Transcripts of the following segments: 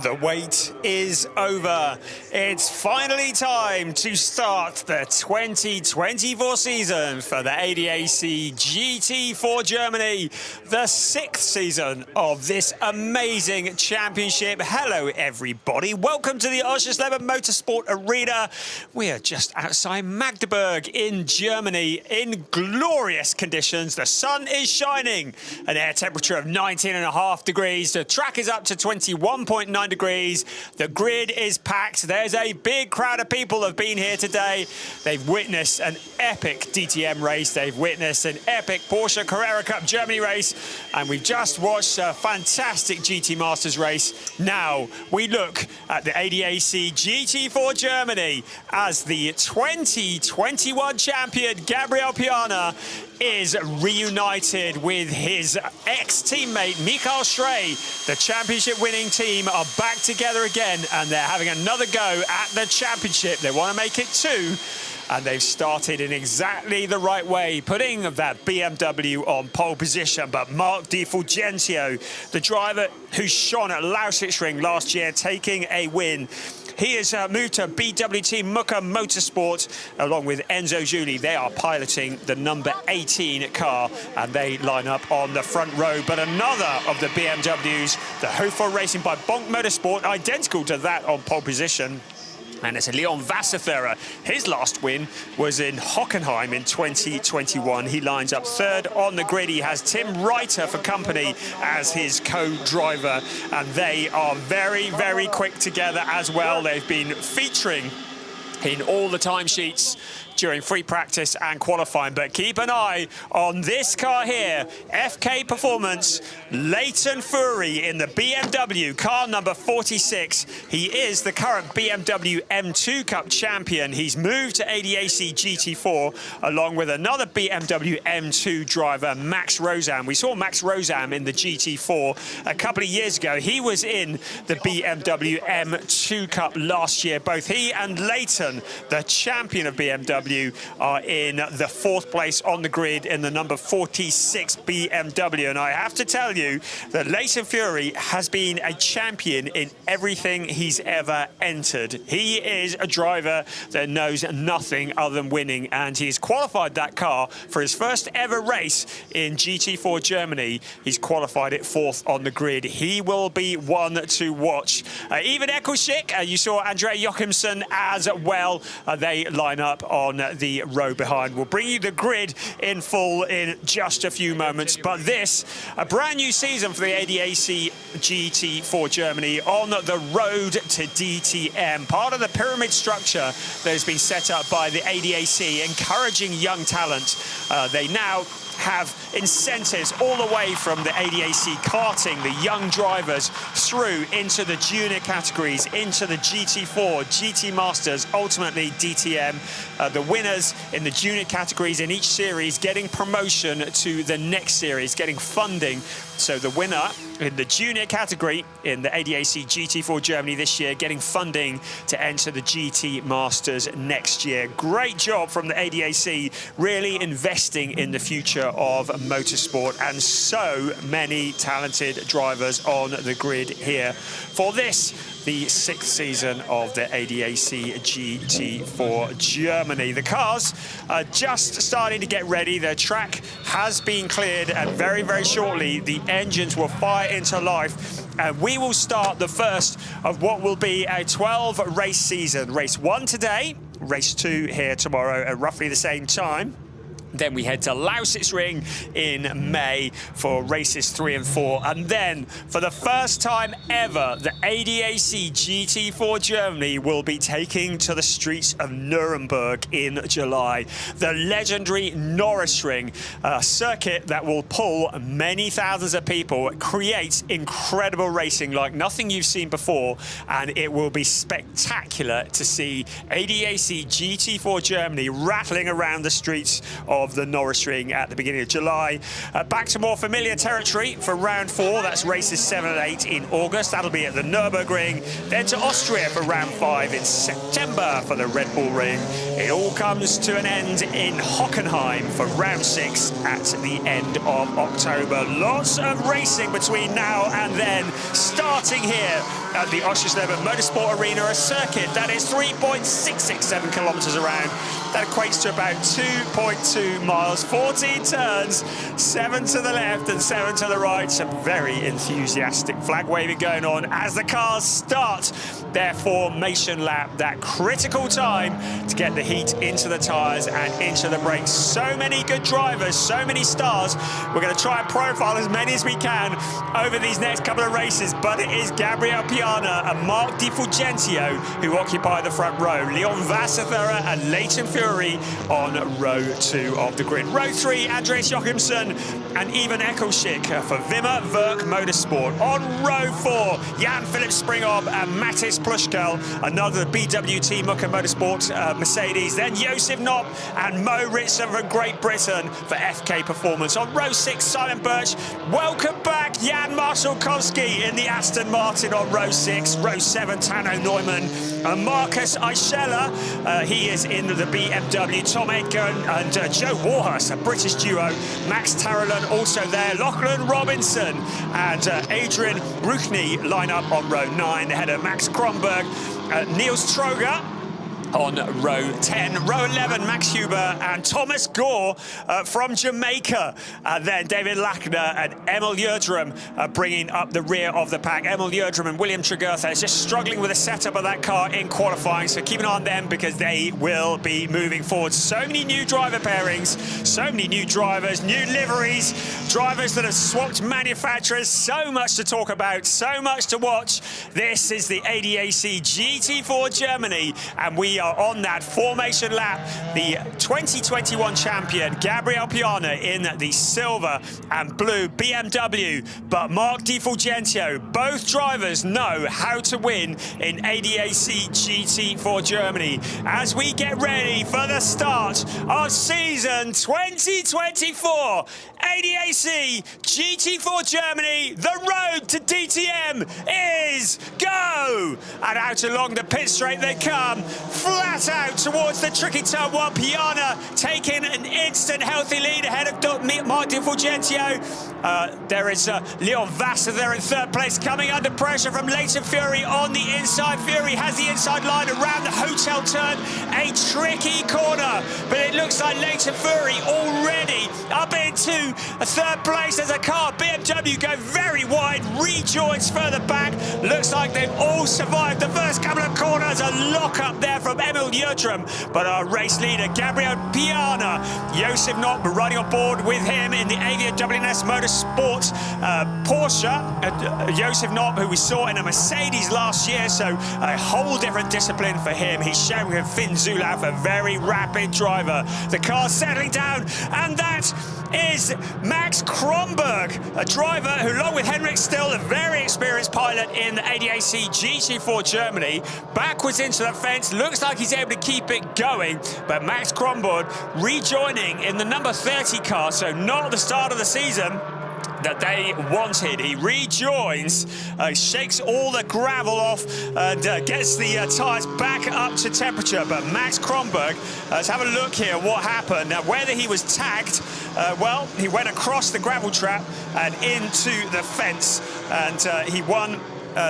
The wait is over. It's finally time to start the 2024 season for the ADAC GT4 Germany, the 6th season of this amazing championship. Hello, everybody. Welcome to the Oschersleben Motorsport Arena. We are just outside Magdeburg in Germany in glorious conditions. The sun is shining, an air temperature of 19.5 degrees. The track is up to 21.9 degrees. The grid is packed. There's a big crowd of people have been here today. They've witnessed an epic DTM race. They've witnessed an epic Porsche Carrera Cup Germany race. And we've just watched a fantastic GT Masters race. Now we look at the ADAC GT4 Germany as the 2021 champion Gabriel Piana is reunited with his ex-teammate Michael Schrey. The championship-winning team are back together again, and they're having another go at the championship. They want to make it 2, and they've started in exactly the right way, putting that BMW on pole position. But Mark Di Fulgenzio, the driver who shone at Lausitzring last year, taking a win. He has moved to BWT Mucker Motorsport along with Enzo Giuli. They are piloting the number 18 car, and they line up on the front row. But another of the BMWs, the Hofer Racing by Bonk Motorsport, identical to that on pole position. And it's Leon Wasserferrer. His last win was in Hockenheim in 2021. He lines up 3rd on the grid. He has Tim Reiter for company as his co-driver. And they are very, very quick together as well. They've been featuring in all the timesheets during free practice and qualifying. But keep an eye on this car here, FK Performance, Leighton Fury in the BMW, car number 46. He is the current BMW M2 Cup champion. He's moved to ADAC GT4 along with another BMW M2 driver, Max Rozam. We saw Max Rozam in the GT4 a couple of years ago. He was in the BMW M2 Cup last year. Both he and Leighton, the champion of BMW, are in the 4th place on the grid in the number 46 BMW. And I have to tell you that Leighton Fury has been a champion in everything he's ever entered. He is a driver that knows nothing other than winning, and he's qualified that car for his first ever race in GT4 Germany. He's qualified it 4th on the grid. He will be one to watch. Even Eccleshick, you saw Andrea Jochimsen as well. They line up on the row behind. We'll bring you the grid in full in just a few moments. But this, a brand new season for the ADAC GT4 Germany on the road to DTM. Part of the pyramid structure that has been set up by the ADAC, encouraging young talent. They now have incentives all the way from the ADAC karting the young drivers through into the junior categories, into the GT4, GT Masters, ultimately DTM. The winners in the junior categories in each series getting promotion to the next series, getting funding. So the winner in the junior category in the ADAC GT4 Germany this year getting funding to enter the GT Masters next year. Great job from the ADAC, really investing in the future of motorsport, and so many talented drivers on the grid here for this, the 6th season of the ADAC GT4 Germany. The cars are just starting to get ready. The track has been cleared, and very, very shortly the engines will fire into life, and we will start the first of what will be a 12 race season. Race 1 today, race 2 here tomorrow at roughly the same time. Then we head to Lausitzring in May for races 3 and 4. And then, for the first time ever, the ADAC GT4 Germany will be taking to the streets of Nuremberg in July. The legendary Norrisring, a circuit that will pull many thousands of people. It creates incredible racing like nothing you've seen before. And it will be spectacular to see ADAC GT4 Germany rattling around the streets of the Norrisring at the beginning of July. Back to more familiar territory for round 4. That's races 7 and 8 in August. That'll be at the Nürburgring. Then to Austria for round 5 in September for the Red Bull Ring It all comes to an end in Hockenheim for round 6 at the end of October. Lots of racing between now and then, starting here at the Oschersleben Motorsport Arena, a circuit that is 3.667 kilometers around. That equates to about 2.2 miles, 14 turns, 7 to the left and 7 to the right. Some very enthusiastic flag waving going on as the cars start their formation lap. That critical time to get the heat into the tyres and into the brakes. So many good drivers, so many stars. We're going to try and profile as many as we can over these next couple of races, but it is Gabriel Piana and Mark Di Fulgentio who occupy the front row. Leon Wasserthera and Leighton Fury on row 2 of the grid. Row 3, Andreas Jochimsen and Ivan Ekelschik for Wimmer Werk Motorsport. On row 4, Jan-Philipp Springhob and Mattis Plushkel, another BWT Mucker Motorsport Mercedes. Then Josef Knopp and Mo Ritson from Great Britain for FK Performance. On row 6, Simon Birch. Welcome back, Jan Marszalkowski in the Aston Martin on row 6. Row 7, Tano Neumann and Marcus Eichela. He is in the BMW. Tom Edgar and Joe Warhurst, a British duo. Max Tarrelon also there. Lachlan Robinson and Adrian Ruchny line up on row 9 ahead of Max Kronberg. Niels Troger on row 10. Row 11, Max Huber and Thomas Gore from Jamaica. Then David Lachner and Emil Yerdrum bringing up the rear of the pack. Emil Yerdrum and William Tregurtha is just struggling with the setup of that car in qualifying, so keep an eye on them because they will be moving forward. So many new driver pairings, so many new drivers, new liveries, drivers that have swapped manufacturers. So much to talk about, so much to watch. This is the ADAC GT4 Germany, and we are on that formation lap. The 2021 champion Gabriel Piana in the silver and blue BMW, but Mark Di Fulgentio, both drivers know how to win in ADAC GT4 Germany as we get ready for the start of season 2024. ADAC GT4 Germany, the road to DTM is go! And out along the pit straight they come, flat out towards the tricky turn 1. Piana taking an instant healthy lead ahead of Mark Di Fulgentio. There is Leon Wasser there in third place, coming under pressure from Leighton Fury on the inside. Fury has the inside line around the hotel turn, a tricky corner, but it looks like Leighton Fury already up into a third place. There's a car, BMW, go very wide, rejoins further back. Looks like they've all survived the first couple of corners. A lock up there from Emil Yerdrum, but our race leader Gabriel Piana, Josef Knopp riding on board with him in the Avia WNS Motorsports Porsche. Josef Knopp, who we saw in a Mercedes last year, so a whole different discipline for him. He's sharing with Finn Zulauf, a very rapid driver. The car's settling down, and that is Max Kronberg, a driver who, along with Henrik Still, a very experienced pilot in the ADAC GT4 Germany, backwards into the fence. Looks like he's able to keep it going, but Max Kronberg rejoining in the number 30 car, so not the start of the season that they wanted. He rejoins, shakes all the gravel off and gets the tyres back up to temperature. But Max Kronberg, let's have a look here what happened. Now, whether he was tagged, well, he went across the gravel trap and into the fence, and he won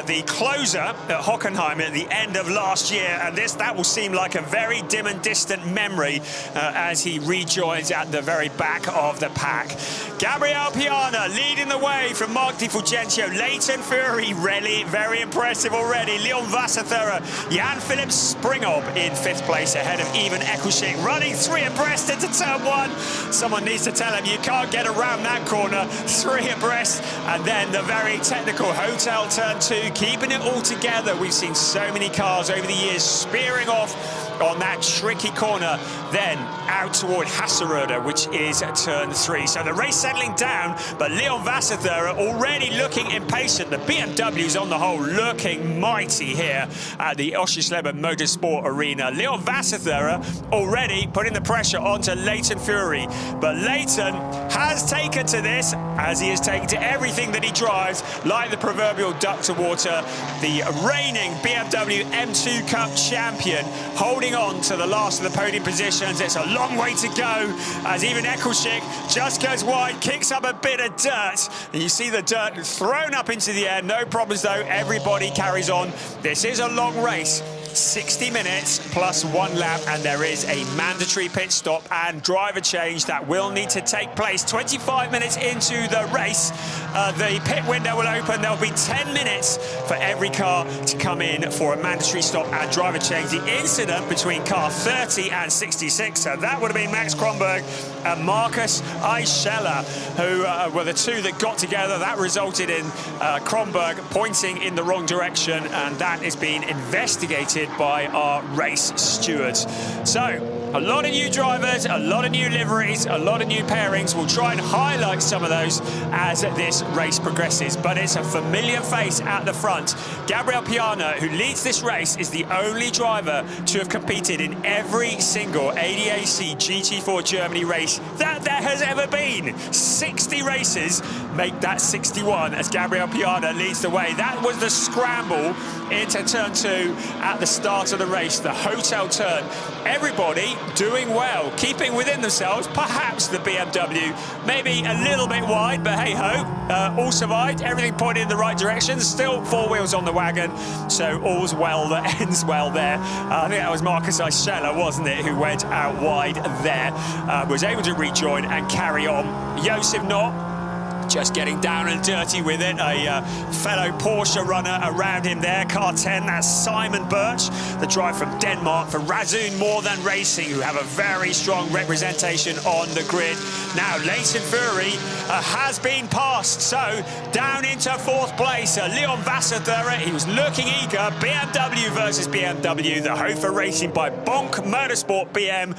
the closer at Hockenheim at the end of last year, and that will seem like a very dim and distant memory as he rejoins at the very back of the pack. Gabriel Piana leading the way from Mark Di Fulgentio. Leighton Fury, really very impressive already. Leon Wasserthera, Jan-Philipp Springhob in 5th place ahead of Ivan Ekelschik, running 3 abreast into turn 1. Someone needs to tell him you can't get around that corner. 3 abreast, and then the very technical hotel turn 2, keeping it all together. We've seen so many cars over the years spearing off on that tricky corner, then out toward Hasseröder, which is turn 3. So the race settling down, but Leon Wasserthera already looking impatient. The BMW's on the whole looking mighty here at the Oschersleben Motorsport Arena. Leon Wasserthera already putting the pressure onto Leighton Fury, but Leighton has taken to this, as he has taken to everything that he drives, like the proverbial duck to water. The reigning BMW M2 Cup champion holding holding on to the last of the podium positions. It's a long way to go as even Eccleshik just goes wide, kicks up a bit of dirt. And you see the dirt thrown up into the air. No problems though, everybody carries on. This is a long race. 60 minutes plus 1 lap, and there is a mandatory pit stop and driver change that will need to take place. 25 minutes into the race, the pit window will open. There'll be 10 minutes for every car to come in for a mandatory stop and driver change. The incident between car 30 and 66, so that would have been Max Kronberg and Marcus Eichler, who were the two that got together. That resulted in Kronberg pointing in the wrong direction, and that is being investigated by our race stewards. So a lot of new drivers, a lot of new liveries, a lot of new pairings. We'll try and highlight some of those as this race progresses, but it's a familiar face at the front. Gabriel Piana, who leads this race, is the only driver to have competed in every single ADAC GT4 Germany race that there has ever been. 60 races make that 61 as Gabriel Piana leads the way. That was the scramble into turn 2 at the start of the race, the hotel turn. Everybody doing well, keeping within themselves. Perhaps the BMW maybe a little bit wide, but hey ho, all survived. Everything pointed in the right direction. Still 4 wheels on the wagon, so all's well that ends well there. I think that was Marcus Eichler, wasn't it, who went out wide there. Was able to rejoin and carry on. Josef Knott just getting down and dirty with it. A fellow Porsche runner around him there. Car 10, that's Simon Birch, the drive from Denmark for Razzoon More Than Racing, who have a very strong representation on the grid. Now, Leighton Fury has been passed, so down into 4th place. Leon Vasserthörer, he was looking eager. BMW versus BMW, the Hofer Racing by Bonk Motorsport BM,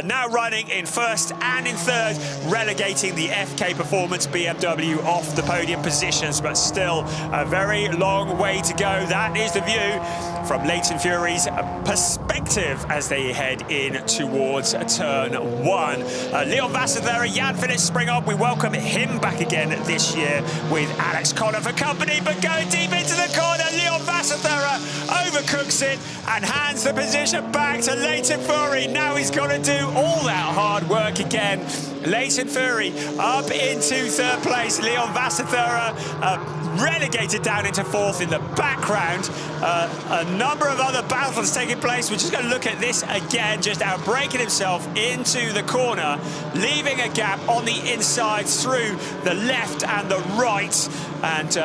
now running in 1st and in 3rd, relegating the FK Performance BMW off the podium positions, but still a very long way to go. That is the view from Leighton Fury's perspective as they head in towards turn 1. Leon Vasserthörer, Jan-Philipp Springhoff, we welcome him back again this year with Alex Connor for company, but going deep into the corner, Leon Vasserthörer overcooks it and hands the position back to Leighton Fury. Now he's got to do all that hard work again. Leighton Fury up into 3rd place. Leon Vasserthörer relegated down into 4th in the background. A number of other battles taking place. We're just going to look at this again, just outbraking himself into the corner, leaving a gap on the inside through the left and the right. And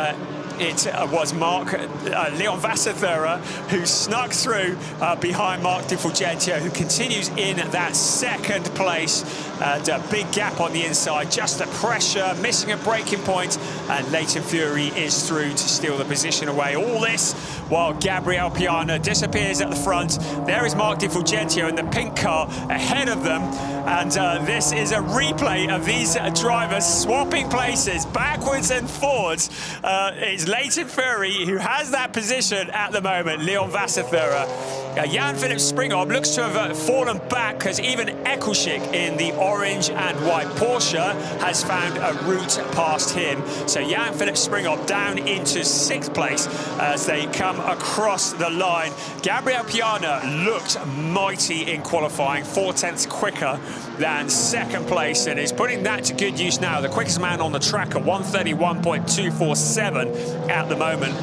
it was Leon Vasserthörer who snuck through behind Mark Di Fulgentio, who continues in that 2nd place. And a big gap on the inside, just the pressure, missing a braking point, and Leighton Fury is through to steal the position away. All this while Gabriel Piana disappears at the front. There is Mark Di Fulgentio in the pink car ahead of them, and this is a replay of these drivers swapping places backwards and forwards. It's Leighton Fury who has that position at the moment. Leon Vasserthörer. Jan-Philipp Springhoff looks to have fallen back because even Eccleshik in the orange and white Porsche has found a route past him. So Jan-Philipp Springhoff down into 6th place as they come across the line. Gabriel Piana looked mighty in qualifying, 4/10 quicker than 2nd place, and is putting that to good use now. The quickest man on the track at 1:31.247 at the moment.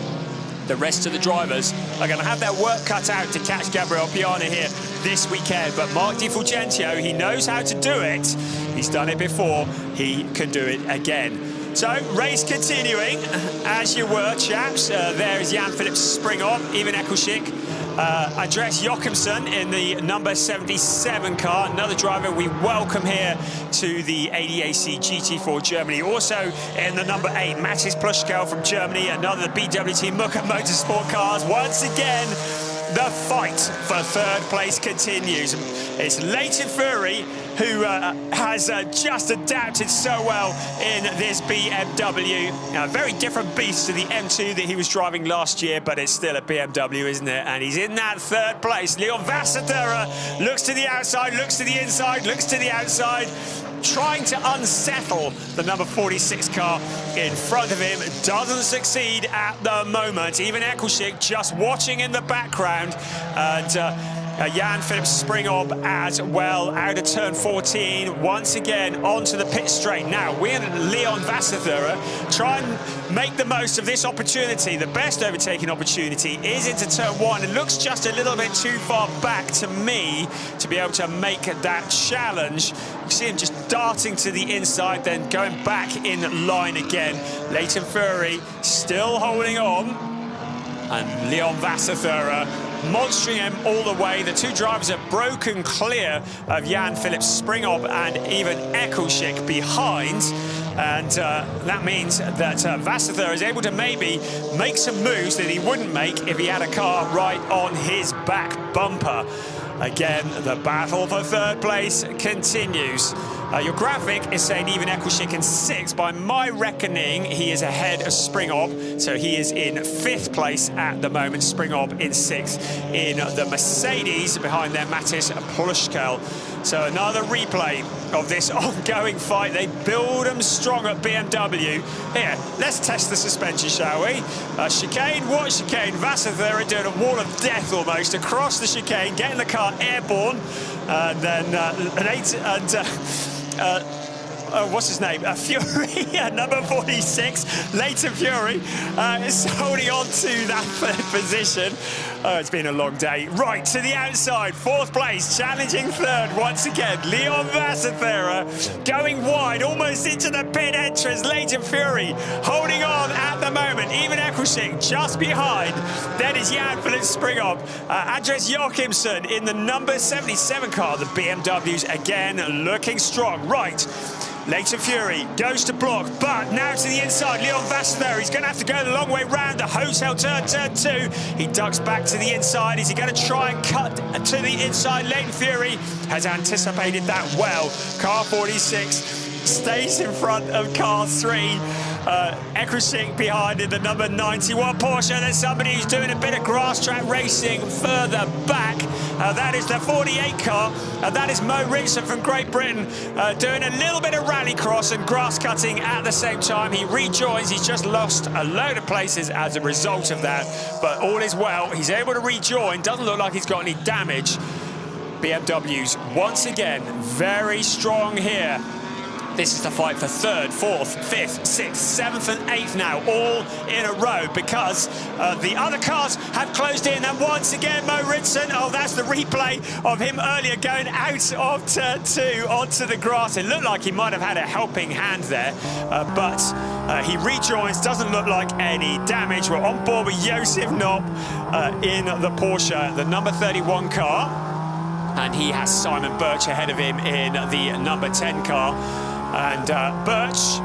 The rest of the drivers are going to have their work cut out to catch Gabriel Piana here this weekend. But Mark Di Fulgentio, he knows how to do it. He's done it before. He can do it again. So, race continuing, as you were, chaps. There is Jan-Philipp Springhoff, even Eccleshik. Andreas Jochimsen in the number 77 car, another driver we welcome here to the ADAC GT4 Germany. Also in the number 8, Matis Plushkel from Germany, another BWT Mucker Motorsport cars. Once again, the fight for 3rd place continues. It's Leighton Fury who has just adapted so well in this BMW. A very different beast to the M2 that he was driving last year, but it's still a BMW, isn't it? And he's in that 3rd place. Leon Vasserthörer looks to the outside, looks to the inside, looks to the outside, trying to unsettle the number 46 car in front of him. Doesn't succeed at the moment. Even Eccleshik just watching in the background. And Jan-Philipp Springhob as well, out of turn 14, once again onto the pit straight. Now, we're Leon Wasserthurer, try and make the most of this opportunity. The best overtaking opportunity is into turn 1. It looks just a little bit too far back to me to be able to make that challenge. You see him just darting to the inside, then going back in line again. Leighton Fury still holding on, and Leon Wasserthurer monstering him all the way. The two drivers have broken clear of Jan-Philipp Springhob and even Eccleschick behind. And that means that Wasserthurer is able to maybe make some moves that he wouldn't make if he had a car right on his back bumper. Again, the battle for third place continues. Your graphic is saying even Eccleschick in 6th. By my reckoning, he is ahead of Springhob, so he is in 5th place at the moment. Springhob in 6th in the Mercedes, behind there Matis Plushkel. So another replay of this ongoing fight. They build them strong at BMW. Here, let's test the suspension, shall we? Chicane, what chicane? Wasserthurer doing a wall of death almost across the chicane, getting the car airborne, and then what's his name? Fury, number 46, Leighton Fury, is holding on to that third position. Oh, it's been a long day. Right, to the outside, 4th place, challenging 3rd once again. Leon Wasserthurer going wide, almost into the pit entrance. Leighton Fury holding on at the moment. Even Eccleschick just behind. Then is Jan-Philipp Springhob. Andres Joachimsen in the number 77 car. The BMWs again looking strong. Right. Leighton Fury goes to block, but now to the inside. Leon Wasserthurer, he's going to have to go the long way round the hotel turn 2. He ducks back to the inside. Is he going to try and cut to the inside? Leighton Fury has anticipated that well. Car 46 stays in front of car 3. Eccleschick behind in the number 91 Porsche. There's somebody who's doing a bit of grass track racing further back. That is the 48 car. That is Mo Ritson from Great Britain, doing a little bit of rallycross and grass cutting at the same time. He rejoins. He's just lost a load of places as a result of that, but all is well. He's able to rejoin. Doesn't look like he's got any damage. BMWs once again very strong here. This is the fight for 3rd, 4th, 5th, 6th, 7th and 8th now, all in a row, because the other cars have closed in. And once again, Mo Ritson, oh, that's the replay of him earlier going out of turn 2 onto the grass. It looked like he might have had a helping hand there, but he rejoins. Doesn't look like any damage. We're on board with Josef Knopp in the Porsche, the number 31 car. And he has Simon Birch ahead of him in the number 10 car. And Birch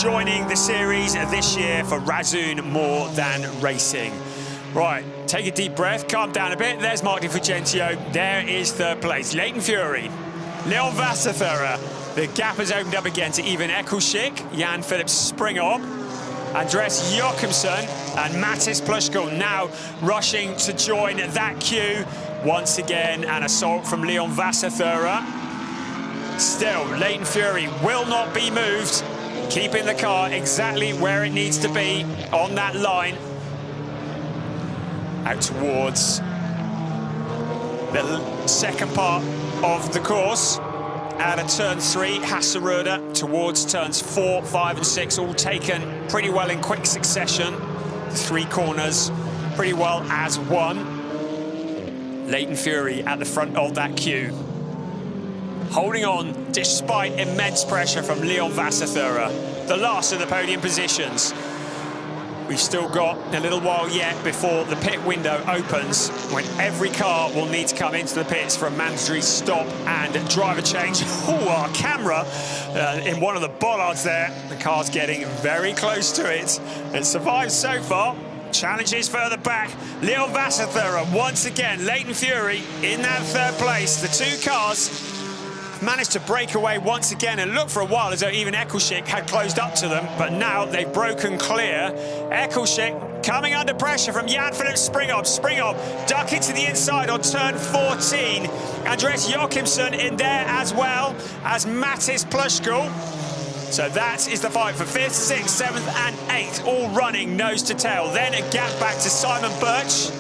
joining the series this year for Razzoon More Than Racing. Right, take a deep breath, calm down a bit. There's Mark Di Fulgenzio. There is 3rd place. Leighton Fury, Leon Wasserthurer. The gap has opened up again to even Eccleschick, Jan-Philipp Springhob, Andres Joachimsen, and Matis Plushkel now rushing to join that queue. Once again, an assault from Leon Wasserthurer. Still, Leighton Fury will not be moved, keeping the car exactly where it needs to be on that line. Out towards the second part of the course. Out of turn 3, Hasseröder towards turns 4, 5 and 6, all taken pretty well in quick succession. 3 corners pretty well as one. Leighton Fury at the front of that queue, holding on despite immense pressure from Leon Wasserthurer, the last of the podium positions. We've still got a little while yet before the pit window opens, when every car will need to come into the pits for a mandatory stop and driver change. Oh, our camera in one of the bollards there. The car's getting very close to it. It survives so far. Challenges further back. Leon Wasserthurer once again. Leighton Fury in that 3rd place. The 2 cars managed to break away once again, and looked for a while as though even Eccleschick had closed up to them, but now they've broken clear. Eccleschick coming under pressure from Jan-Philipp Springhob. Springhob ducking to the inside on turn 14. Andres Joachimsen in there as well as Matis Plushkel. So that is the fight for 5th, 6th, 7th and 8th, all running nose to tail. Then a gap back to Simon Birch.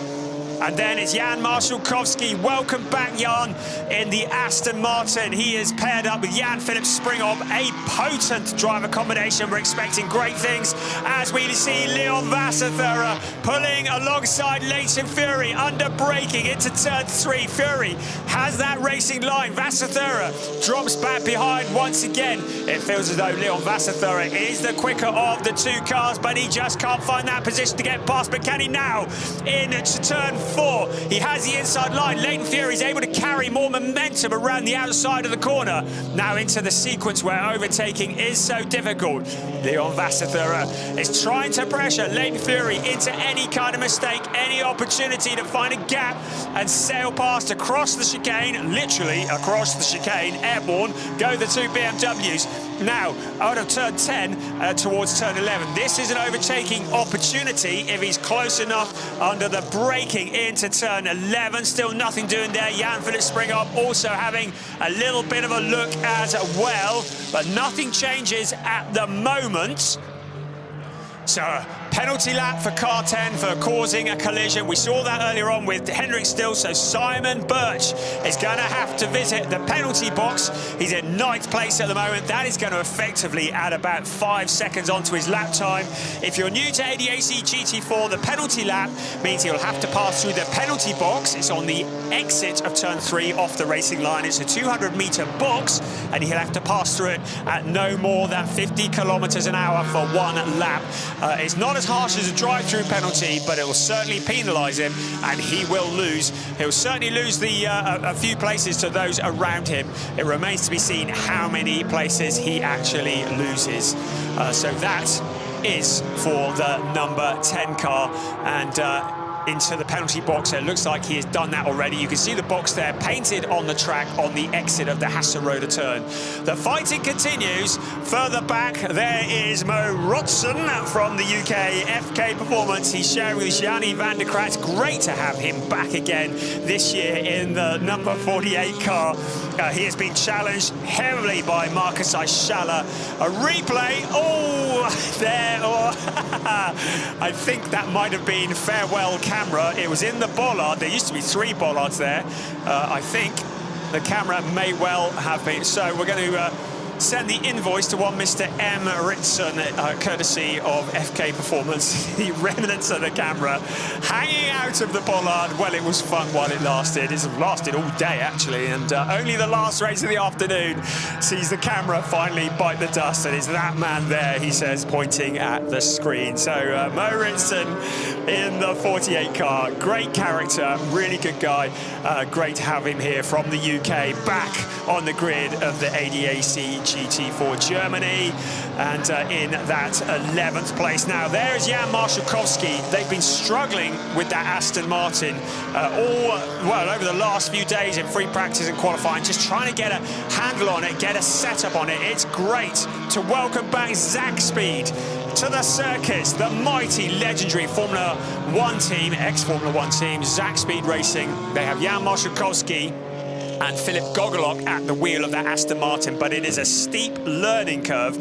And then it's Jan Marszałkowski. Welcome back, Jan, in the Aston Martin. He is paired up with Jan-Philipp Springhoff, a potent driver combination. We're expecting great things as we see Leon Wasserthörer pulling alongside Leighton Fury, under braking into turn 3. Fury has that racing line. Wasserthörer drops back behind once again. It feels as though Leon Wasserthörer is the quicker of the two cars, but he just can't find that position to get past. But can he now into turn 4? He has the inside line. Leighton Fury is able to carry more momentum around the outside of the corner. Now into the sequence where overtaking is so difficult. Leon Wasserthörer is trying to pressure Leighton Fury into any kind of mistake, any opportunity to find a gap and sail past across the chicane, literally across the chicane, airborne, go the two BMWs. Now, out of turn 10 towards turn 11. This is an overtaking opportunity if he's close enough under the braking into turn 11. Still nothing doing there. Jan-Philipp Springhoff also having a little bit of a look as well, but nothing changes at the moment. So, penalty lap for car 10 for causing a collision. We saw that earlier on with Henrik Still, so Simon Birch is going to have to visit the penalty box. He's in 9th place at the moment. That is going to effectively add about 5 seconds onto his lap time. If you're new to ADAC GT4, the penalty lap means he'll have to pass through the penalty box. It's on the exit of turn 3 off the racing line. It's a 200-meter box, and he'll have to pass through it at no more than 50 kilometers an hour for 1 lap. It's not as harsh as a drive-through penalty, but it will certainly penalise him, and he will lose. He'll certainly lose a few places to those around him. It remains to be seen how many places he actually loses. So that is for the number 10 car, and into the penalty box. It looks like he has done that already. You can see the box there painted on the track on the exit of the Hasseröder turn. The fighting continues. Further back, there is Mo Rotsen from the UK, FK Performance. He's sharing with Gianni van der Krat. Great to have him back again this year in the number 48 car. He has been challenged heavily by Marcus Eichschaller. A replay, there, I think that might have been farewell camera. It was in the bollard. There used to be 3 bollards there. I think the camera may well have been. So we're going to send the invoice to one Mr. M. Ritson, courtesy of FK Performance. The remnants of the camera hanging out of the bollard. Well, it was fun while it lasted. It's lasted all day, actually, and only the last race of the afternoon sees the camera finally bite the dust, and it's that man there, he says, pointing at the screen. So, Mo Ritson in the 48 car. Great character, really good guy. Great to have him here from the UK, back on the grid of the ADAC GT4 Germany, and in that 11th place. Now there's Jan Marszałkowski. They've been struggling with that Aston Martin over the last few days in free practice and qualifying, just trying to get a handle on it, get a setup on it. It's great to welcome back Zach Speed to the circus, the mighty, legendary Formula 1 team, ex-Formula 1 team, Zach Speed Racing. They have Jan Marszałkowski and Philip Gogolok at the wheel of that Aston Martin, but it is a steep learning curve.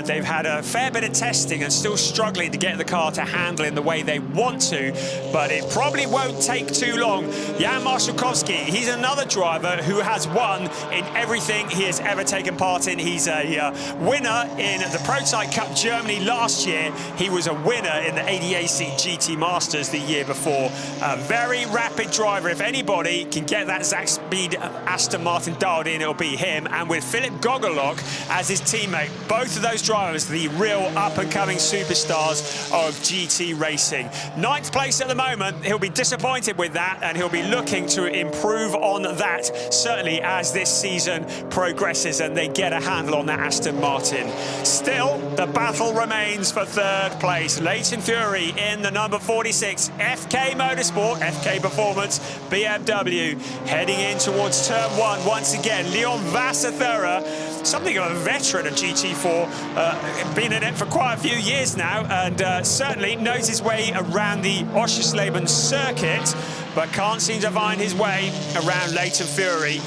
They've had a fair bit of testing and still struggling to get the car to handle in the way they want to, but it probably won't take too long. Jan Marszałkowski, he's another driver who has won in everything he has ever taken part in. He's a winner in the Prototype Cup Germany last year. He was a winner in the ADAC GT Masters the year before. A very rapid driver. If anybody can get that Zach Speed Aston Martin dialed in, it'll be him. And with Philip Gogolok as his teammate, both of those drivers, the real up-and-coming superstars of GT racing. 9th place at the moment. He'll be disappointed with that, and he'll be looking to improve on that, certainly as this season progresses and they get a handle on that Aston Martin. Still, the battle remains for 3rd place. Leighton Fury in the number 46, FK Motorsport, FK Performance, BMW, heading in towards turn 1 once again. Leon Wasserthörer, something of a veteran of GT4, been in it for quite a few years now, and certainly knows his way around the Oschersleben circuit, but can't seem to find his way around Leighton Fury.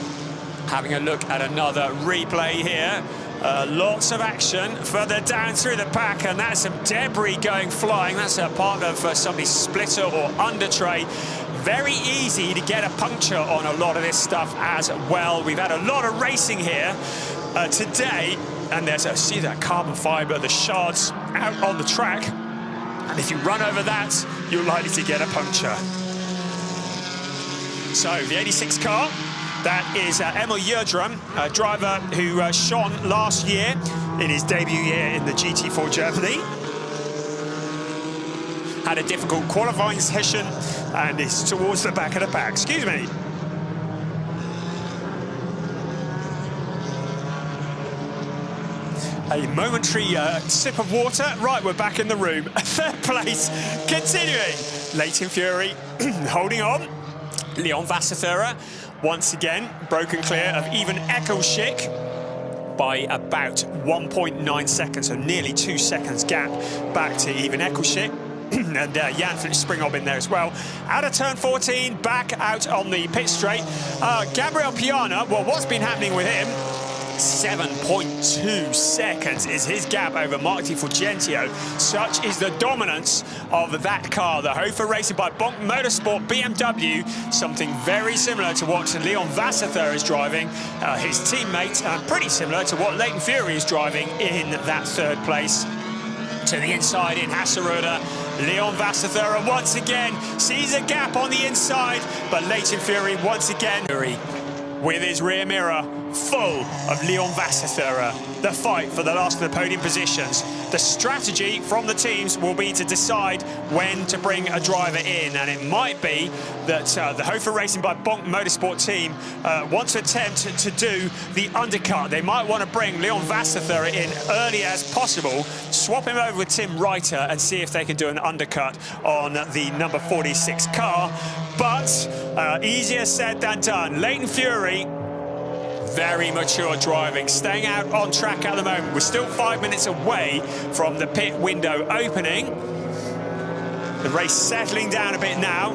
Having a look at another replay here. Lots of action further down through the pack, and that's some debris going flying. That's a part of somebody's splitter or under tray. very easy to get a puncture on a lot of this stuff as well. We've had a lot of racing here today, and there's see that carbon fiber, the shards out on the track, and if you run over that, you're likely to get a puncture. So the 86 car, that is Emil Yerdrum, a driver who shone last year in his debut year in the GT4 Germany. Had a difficult qualifying session and is towards the back of the pack. Excuse me. A momentary sip of water. Right, we're back in the room. Third place, continuing. Leighton Fury holding on. Leon Wasserthurer, once again, broken clear of even Eccleschick by about 1.9 seconds, so nearly 2 seconds gap back to even Eccleschick. And Jan-Philipp Springhob in there as well. Out of turn 14, back out on the pit straight. Gabriel Piana, well, what's been happening with him? 7.2 seconds is his gap over Mark Di Fulgentio. Such is the dominance of that car, the Hofer Racing by Bonk Motorsport BMW, something very similar to what Leon Wasserthurer is driving, his teammate, pretty similar to what Leighton Fury is driving in that third place. To the inside in Hasseröder, Leon Wasserthurer once again sees a gap on the inside, but Leighton Fury once again with his rear mirror full of Leon Wasserthurer. The fight for the last of the podium positions. The strategy from the teams will be to decide when to bring a driver in, and it might be that the Hofer Racing by Bonk Motorsport team want to attempt to do the undercut. They might want to bring Leon Wasserthurer in early as possible, swap him over with Tim Reiter and see if they can do an undercut on the number 46 car. But easier said than done. Leighton Fury, very mature driving, staying out on track at the moment. We're still 5 minutes away from the pit window opening. The race settling down a bit now,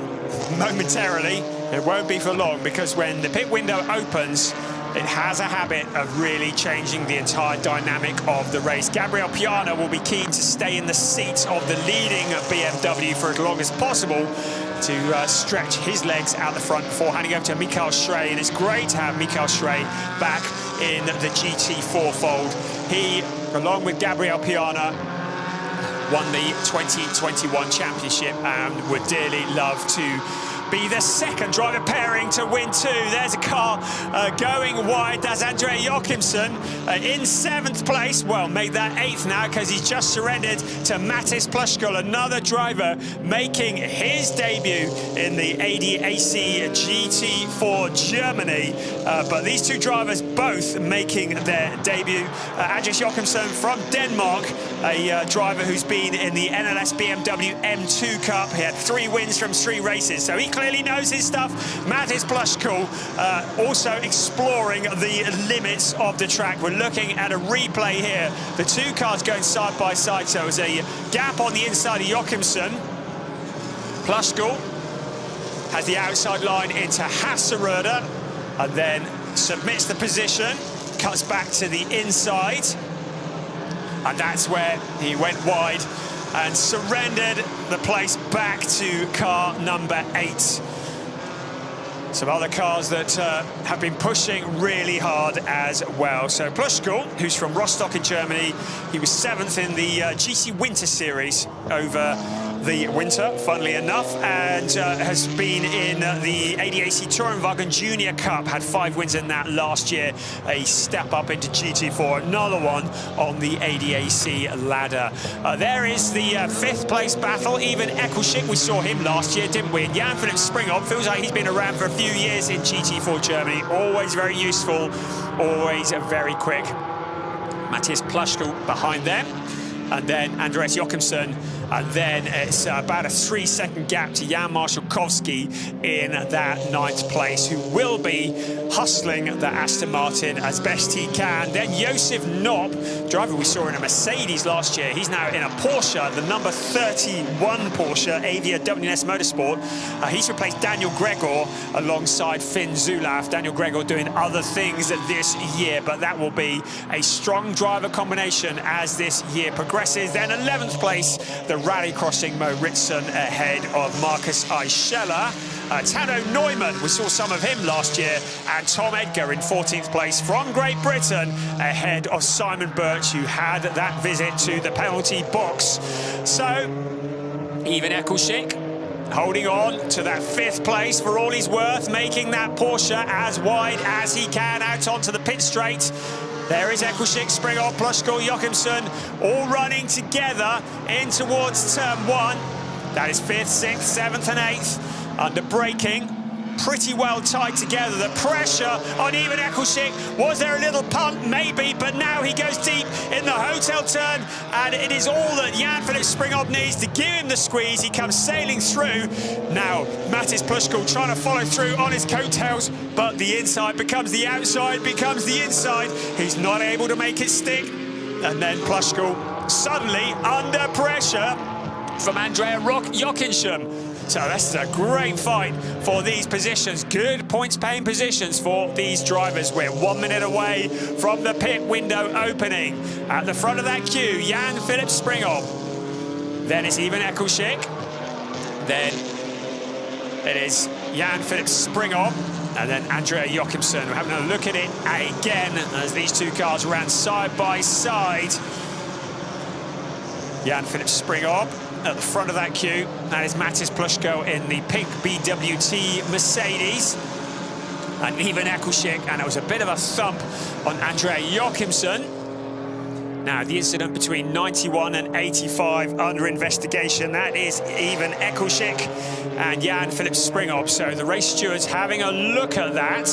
momentarily. It won't be for long, because when the pit window opens, it has a habit of really changing the entire dynamic of the race. Gabriel Piana will be keen to stay in the seat of the leading BMW for as long as possible, to stretch his legs out the front before handing over to Michael Schrey. And it's great to have Michael Schrey back in the GT4 fold. He, along with Gabriel Piana, won the 2021 championship and would dearly love to be the second driver pairing to win two. There's a car going wide. That's Andrea Jochimsen in 7th place. Well, make that 8th now, because he's just surrendered to Mattis Plushkull, another driver making his debut in the ADAC GT4 Germany. But these two drivers both making their debut. Andreas Jochimsen from Denmark, a driver who's been in the NLS BMW M2 Cup. He had 3 wins from 3 races, so he clearly knows his stuff. Mattis Plushkull also exploring the limits of the track. We're looking at a replay here. The two cars going side by side, so there's a gap on the inside of Jochimsen. Plushkull has the outside line into Hasseröder and then submits the position, cuts back to the inside, and that's where he went wide and surrendered the place back to car number 8. Some other cars that have been pushing really hard as well. So Plushkull, who's from Rostock in Germany, he was 7th in the GC Winter Series over the winter, funnily enough, and has been in the ADAC Tourenwagen Junior Cup, had 5 wins in that last year, a step up into GT4, another one on the ADAC ladder. There is the 5th place battle. Even Eccleschick, we saw him last year, didn't we? And Jan-Philipp Springhob feels like he's been around for a few years in GT4 Germany, always very useful, always very quick. Mattis Plushkull behind them, and then Andreas Jochimsen, and then it's about a 3-second gap to Jan Marszałkowski in that 9th place, who will be hustling the Aston Martin as best he can. Then Josef Knopp, driver we saw in a Mercedes last year, he's now in a Porsche, the number 31 Porsche, Avia WNS Motorsport. He's replaced Daniel Gregor alongside Finn Zulaf. Daniel Gregor doing other things this year, but that will be a strong driver combination as this year progresses. Then 11th place, the rally crossing Mo Ritson ahead of Marcus Eichela. Tano Neumann, we saw some of him last year, and Tom Edgar in 14th place from Great Britain, ahead of Simon Birch, who had that visit to the penalty box. So, Ivan Eccleshick holding on to that 5th place for all he's worth, making that Porsche as wide as he can out onto the pit straight. There is Eccleshick, Springall, Plushkall, Jochimsen, all running together in towards turn 1. That is 5th, 6th, 7th and 8th under braking. Pretty well tied together. The pressure on Ivan Eccleshick. Was there a little pump? Maybe, but now he goes deep in the hotel turn, and it is all that Jan-Philipp Springall needs to give him the squeeze. He comes sailing through. Now, Mattis Plushkall trying to follow through on his coattails, but the inside becomes the outside, becomes the inside. He's not able to make it stick. And then Plushkall suddenly under pressure from Andrea Jochimsen. So this is a great fight for these positions. Good points-paying positions for these drivers. We're 1 minute away from the pit window opening. At the front of that queue, Jan-Philipp Springall. Then it's Ivan Eccleshick. Then it is Jan-Philipp Springall. And then Andrea Jochimsen. We're having a look at it again as these two cars ran side by side. Jan-Philipp Springall at the front of that queue. That is Mattis Plushkall in the pink BWT Mercedes. And Ivan Eccleshick, and it was a bit of a thump on Andrea Jochimsen. Now, the incident between 91 and 85 under investigation. That is Ivan Eccleshick and Jan-Philipp Springall. So the race stewards having a look at that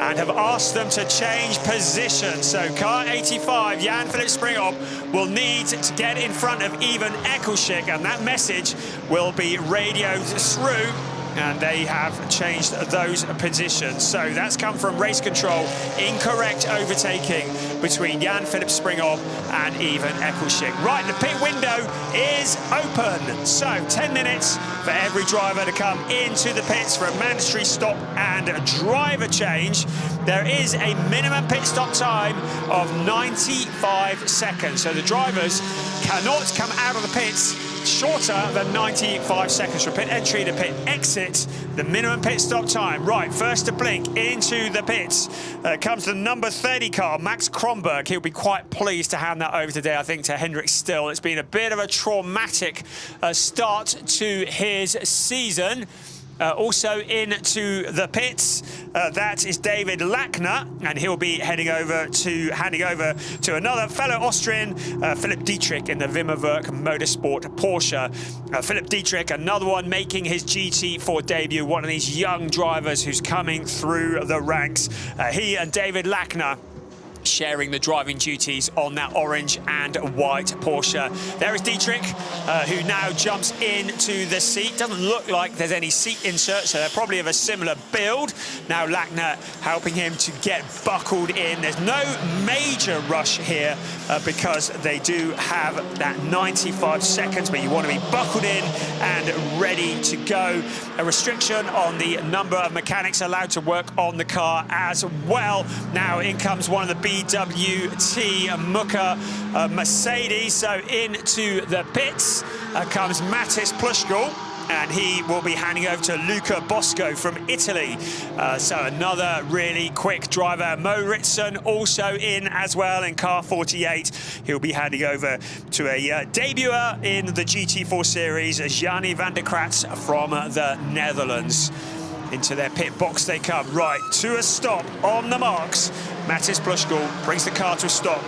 and have asked them to change position. So car 85, Jan-Philipp Springall, will need to get in front of Ivan Eccleshick, and that message will be radioed through, and they have changed those positions. So that's come from race control. Incorrect overtaking between Jan-Philipp Springall and Ivan Eccleshick. Right, the pit window is open. So 10 minutes for every driver to come into the pits for a mandatory stop and a driver change. There is a minimum pit stop time of 95 seconds. So the drivers cannot come out of the pits shorter than 95 seconds from pit entry to pit exit. The minimum pit stop time. Right, first to blink into the pits comes the number 30 car, Max Kronberg. He'll be quite pleased to hand that over today, I think, to Hendrik Still. It's been a bit of a traumatic start to his season. Also into the pits, that is David Lackner, and he'll be handing over to another fellow Austrian, Philipp Dietrich, in the Wimmerwerk Motorsport Porsche. Philipp Dietrich, another one making his GT4 debut, one of these young drivers who's coming through the ranks. He and David Lackner sharing the driving duties on that orange and white Porsche. There is Dietrich, who now jumps into the seat. Doesn't look like there's any seat insert, so they're probably of a similar build. Now Lackner helping him to get buckled in. There's no major rush here because they do have that 95 seconds, but you want to be buckled in and ready to go. A restriction on the number of mechanics allowed to work on the car as well. Now in comes one of the BWT Mucker Mercedes. So into the pits comes Mattis Plushkall, and he will be handing over to Luca Bosco from Italy. So another really quick driver. Mo Ritson also in as well in car 48. He'll be handing over to a debuter in the GT4 series, Gianni van der Kratz from the Netherlands. Into their pit box they come. Right, to a stop on the marks. Mattis Plushkall brings the car to a stop.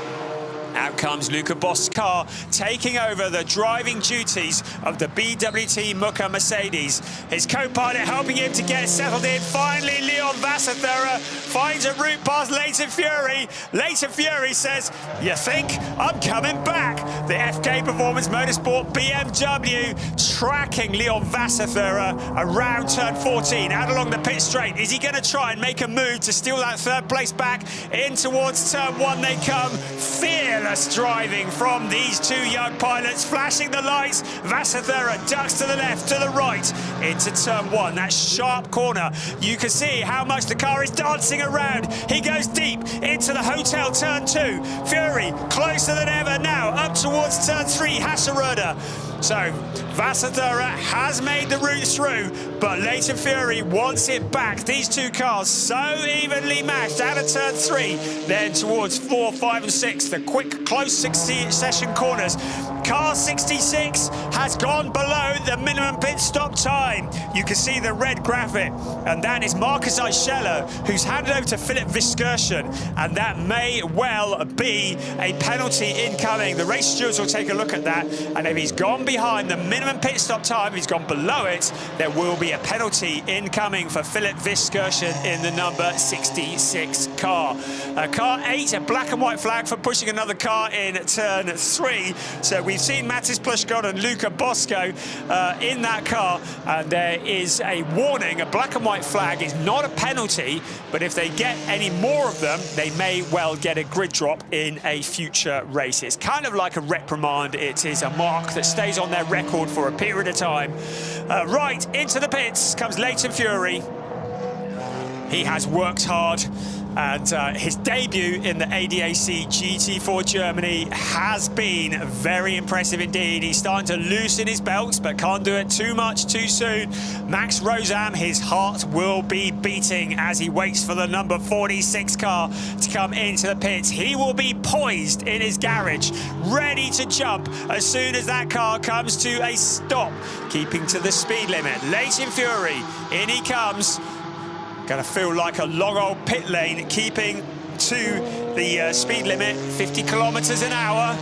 Out comes Luca Bos's car, taking over the driving duties of the BWT Mucker Mercedes. His co-pilot helping him to get settled in. Finally, Leon Wasserthura finds a route past Leighton Fury. Leighton Fury says, "You think? I'm coming back." The FK Performance Motorsport BMW tracking Leon Wasserthura around turn 14, out along the pit straight. Is he going to try and make a move to steal that third place back? In towards turn 1 they come. Fearless driving from these two young pilots, flashing the lights. Wasserthura ducks to the left, to the right, into turn 1. That sharp corner. You can see how much the car is dancing around. He goes deep into the hotel turn 2. Fury closer than ever now, up towards turn 3. Hasseröder So Vassadura has made the route through, but Leighton Fury wants it back. These two cars so evenly matched out of turn 3, then towards 4, 5 and 6, the quick close succession corners. Car 66 has gone below the minimum pit stop time. You can see the red graphic, and that is Marcus Aischelo, who's handed over to Philip Viskersen, and that may well be a penalty incoming. The race stewards will take a look at that, and if he's gone behind the minimum pit stop time, he's gone below it, there will be a penalty incoming for Philip Viskersen in the number 66 car. Car 8, a black and white flag for pushing another car in turn 3. So we've seen Matis Plushkov and Luca Bosco in that car, and there is a warning. A black and white flag is not a penalty, but if they get any more of them, they may well get a grid drop in a future race. It's kind of like a reprimand. It is a mark that stays on their record for a period of time. Right, into the pits comes Leighton Fury. He has worked hard, and his debut in the ADAC GT4 Germany has been very impressive indeed. He's starting to loosen his belts, but can't do it too much too soon. Max Rosam, his heart will be beating as he waits for the number 46 car to come into the pits. He will be poised in his garage, ready to jump as soon as that car comes to a stop, keeping to the speed limit. Leighton Fury, in he comes. Gonna feel like a long old pit lane, keeping to the speed limit, 50 kilometers an hour.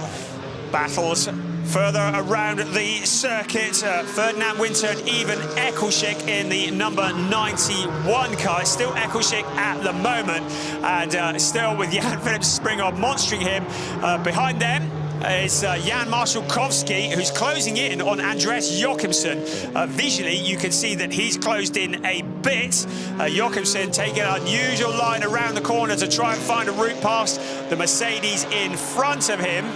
Battles further around the circuit. Ferdinand Winter and even Eccleshick in the number 91 car. It's still Eccleshick at the moment, and still with Jan-Philipp Springer monstering him. Behind them is Jan Marszałkowski, who's closing in on Andres Jochimsen. Visually, you can see that he's closed in a bit. Jochimsen taking an unusual line around the corner to try and find a route past the Mercedes in front of him.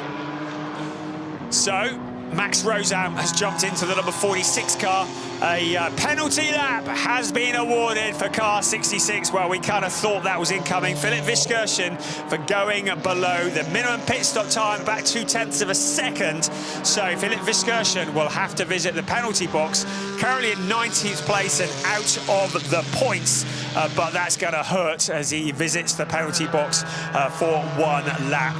So Max Rosam has jumped into the number 46 car. A penalty lap has been awarded for car 66. Well, we kind of thought that was incoming. Philip Viskersen for going below the minimum pit stop time, about 0.2 of a second. So Philip Viskersen will have to visit the penalty box, currently in 19th place and out of the points. But that's going to hurt as he visits the penalty box for one lap.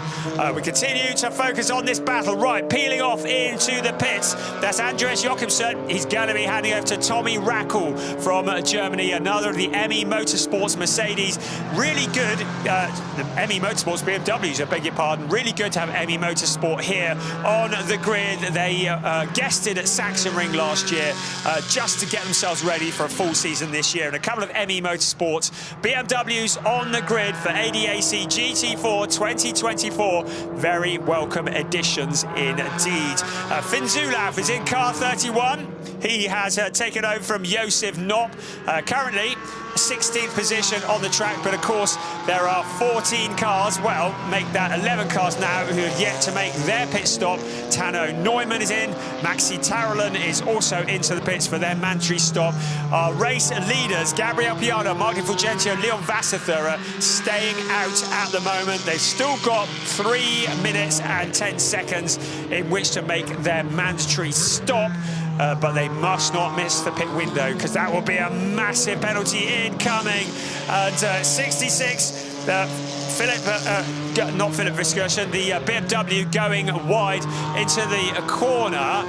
We continue to focus on this battle. Right, peeling off into the pits. That's Andres Jochimsen. He's going to be handing over to Tommy Rackel from Germany, another of the ME Motorsports Mercedes. Really good, the ME Motorsports BMWs, I beg your pardon. Really good to have ME Motorsport here on the grid. They guested at Sachsenring last year just to get themselves ready for a full season this year. And a couple of ME Motorsports BMWs on the grid for ADAC GT4 2024. Very welcome additions indeed. Finn Zulauf is in car 31. He has taken over from Josef Knopp, currently 16th position on the track, but of course there are 14 cars, well, make that 11 cars now, who have yet to make their pit stop. Tano Neumann is in, Maxi Tarolan is also into the pits for their mandatory stop. Our race leaders, Gabriel Piana, Martin Fulgentio, Leon Vassadura, staying out at the moment. They've still got 3 minutes and 10 seconds in which to make their mandatory stop. But they must not miss the pit window, because that will be a massive penalty incoming. And 66, not Philip Viskersen, the BMW going wide into the corner.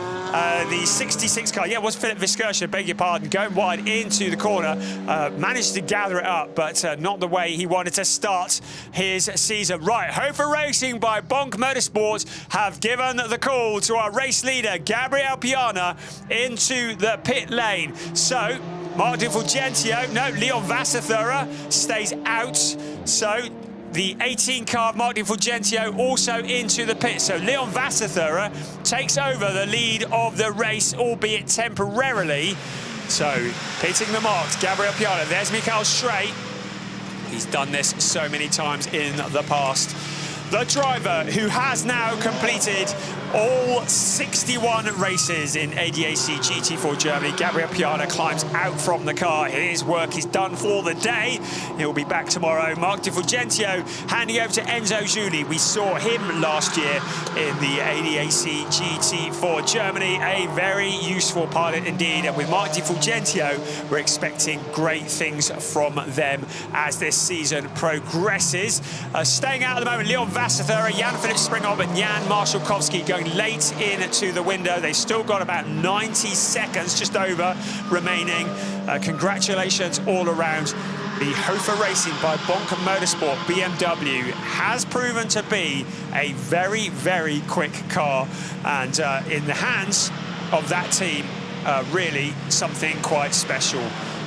The 66 car, yeah, it was Philip Viskersen, beg your pardon, going wide into the corner. Managed to gather it up, but not the way he wanted to start his season. Right, Hofer Racing by Bonk Motorsport have given the call to our race leader, Gabriel Piana, into the pit lane. So, Martin Fulgentio, no, Leon Vassadura stays out. So, the 18 car of Martin Fulgentio also into the pit. So Leon Vassadura takes over the lead of the race, albeit temporarily. So hitting the marks, Gabriel Piana. There's Michael Schrey. He's done this so many times in the past. The driver who has now completed all 61 races in ADAC GT4 Germany. Gabriel Piana climbs out from the car. His work is done for the day. He'll be back tomorrow. Mark Di Fulgentio handing over to Enzo Giuli. We saw him last year in the ADAC GT4 Germany. A very useful pilot indeed. And with Mark Di Fulgentio, we're expecting great things from them as this season progresses. Staying out at the moment, Leon Vasserthur, Jan-Philipp Springhoff and Jan Marszalkowski going late into the window. They've still got about 90 seconds, just over, remaining. Congratulations all around. The Hofer Racing by Bonk Motorsport BMW has proven to be a very, very quick car, and in the hands of that team, really something quite special.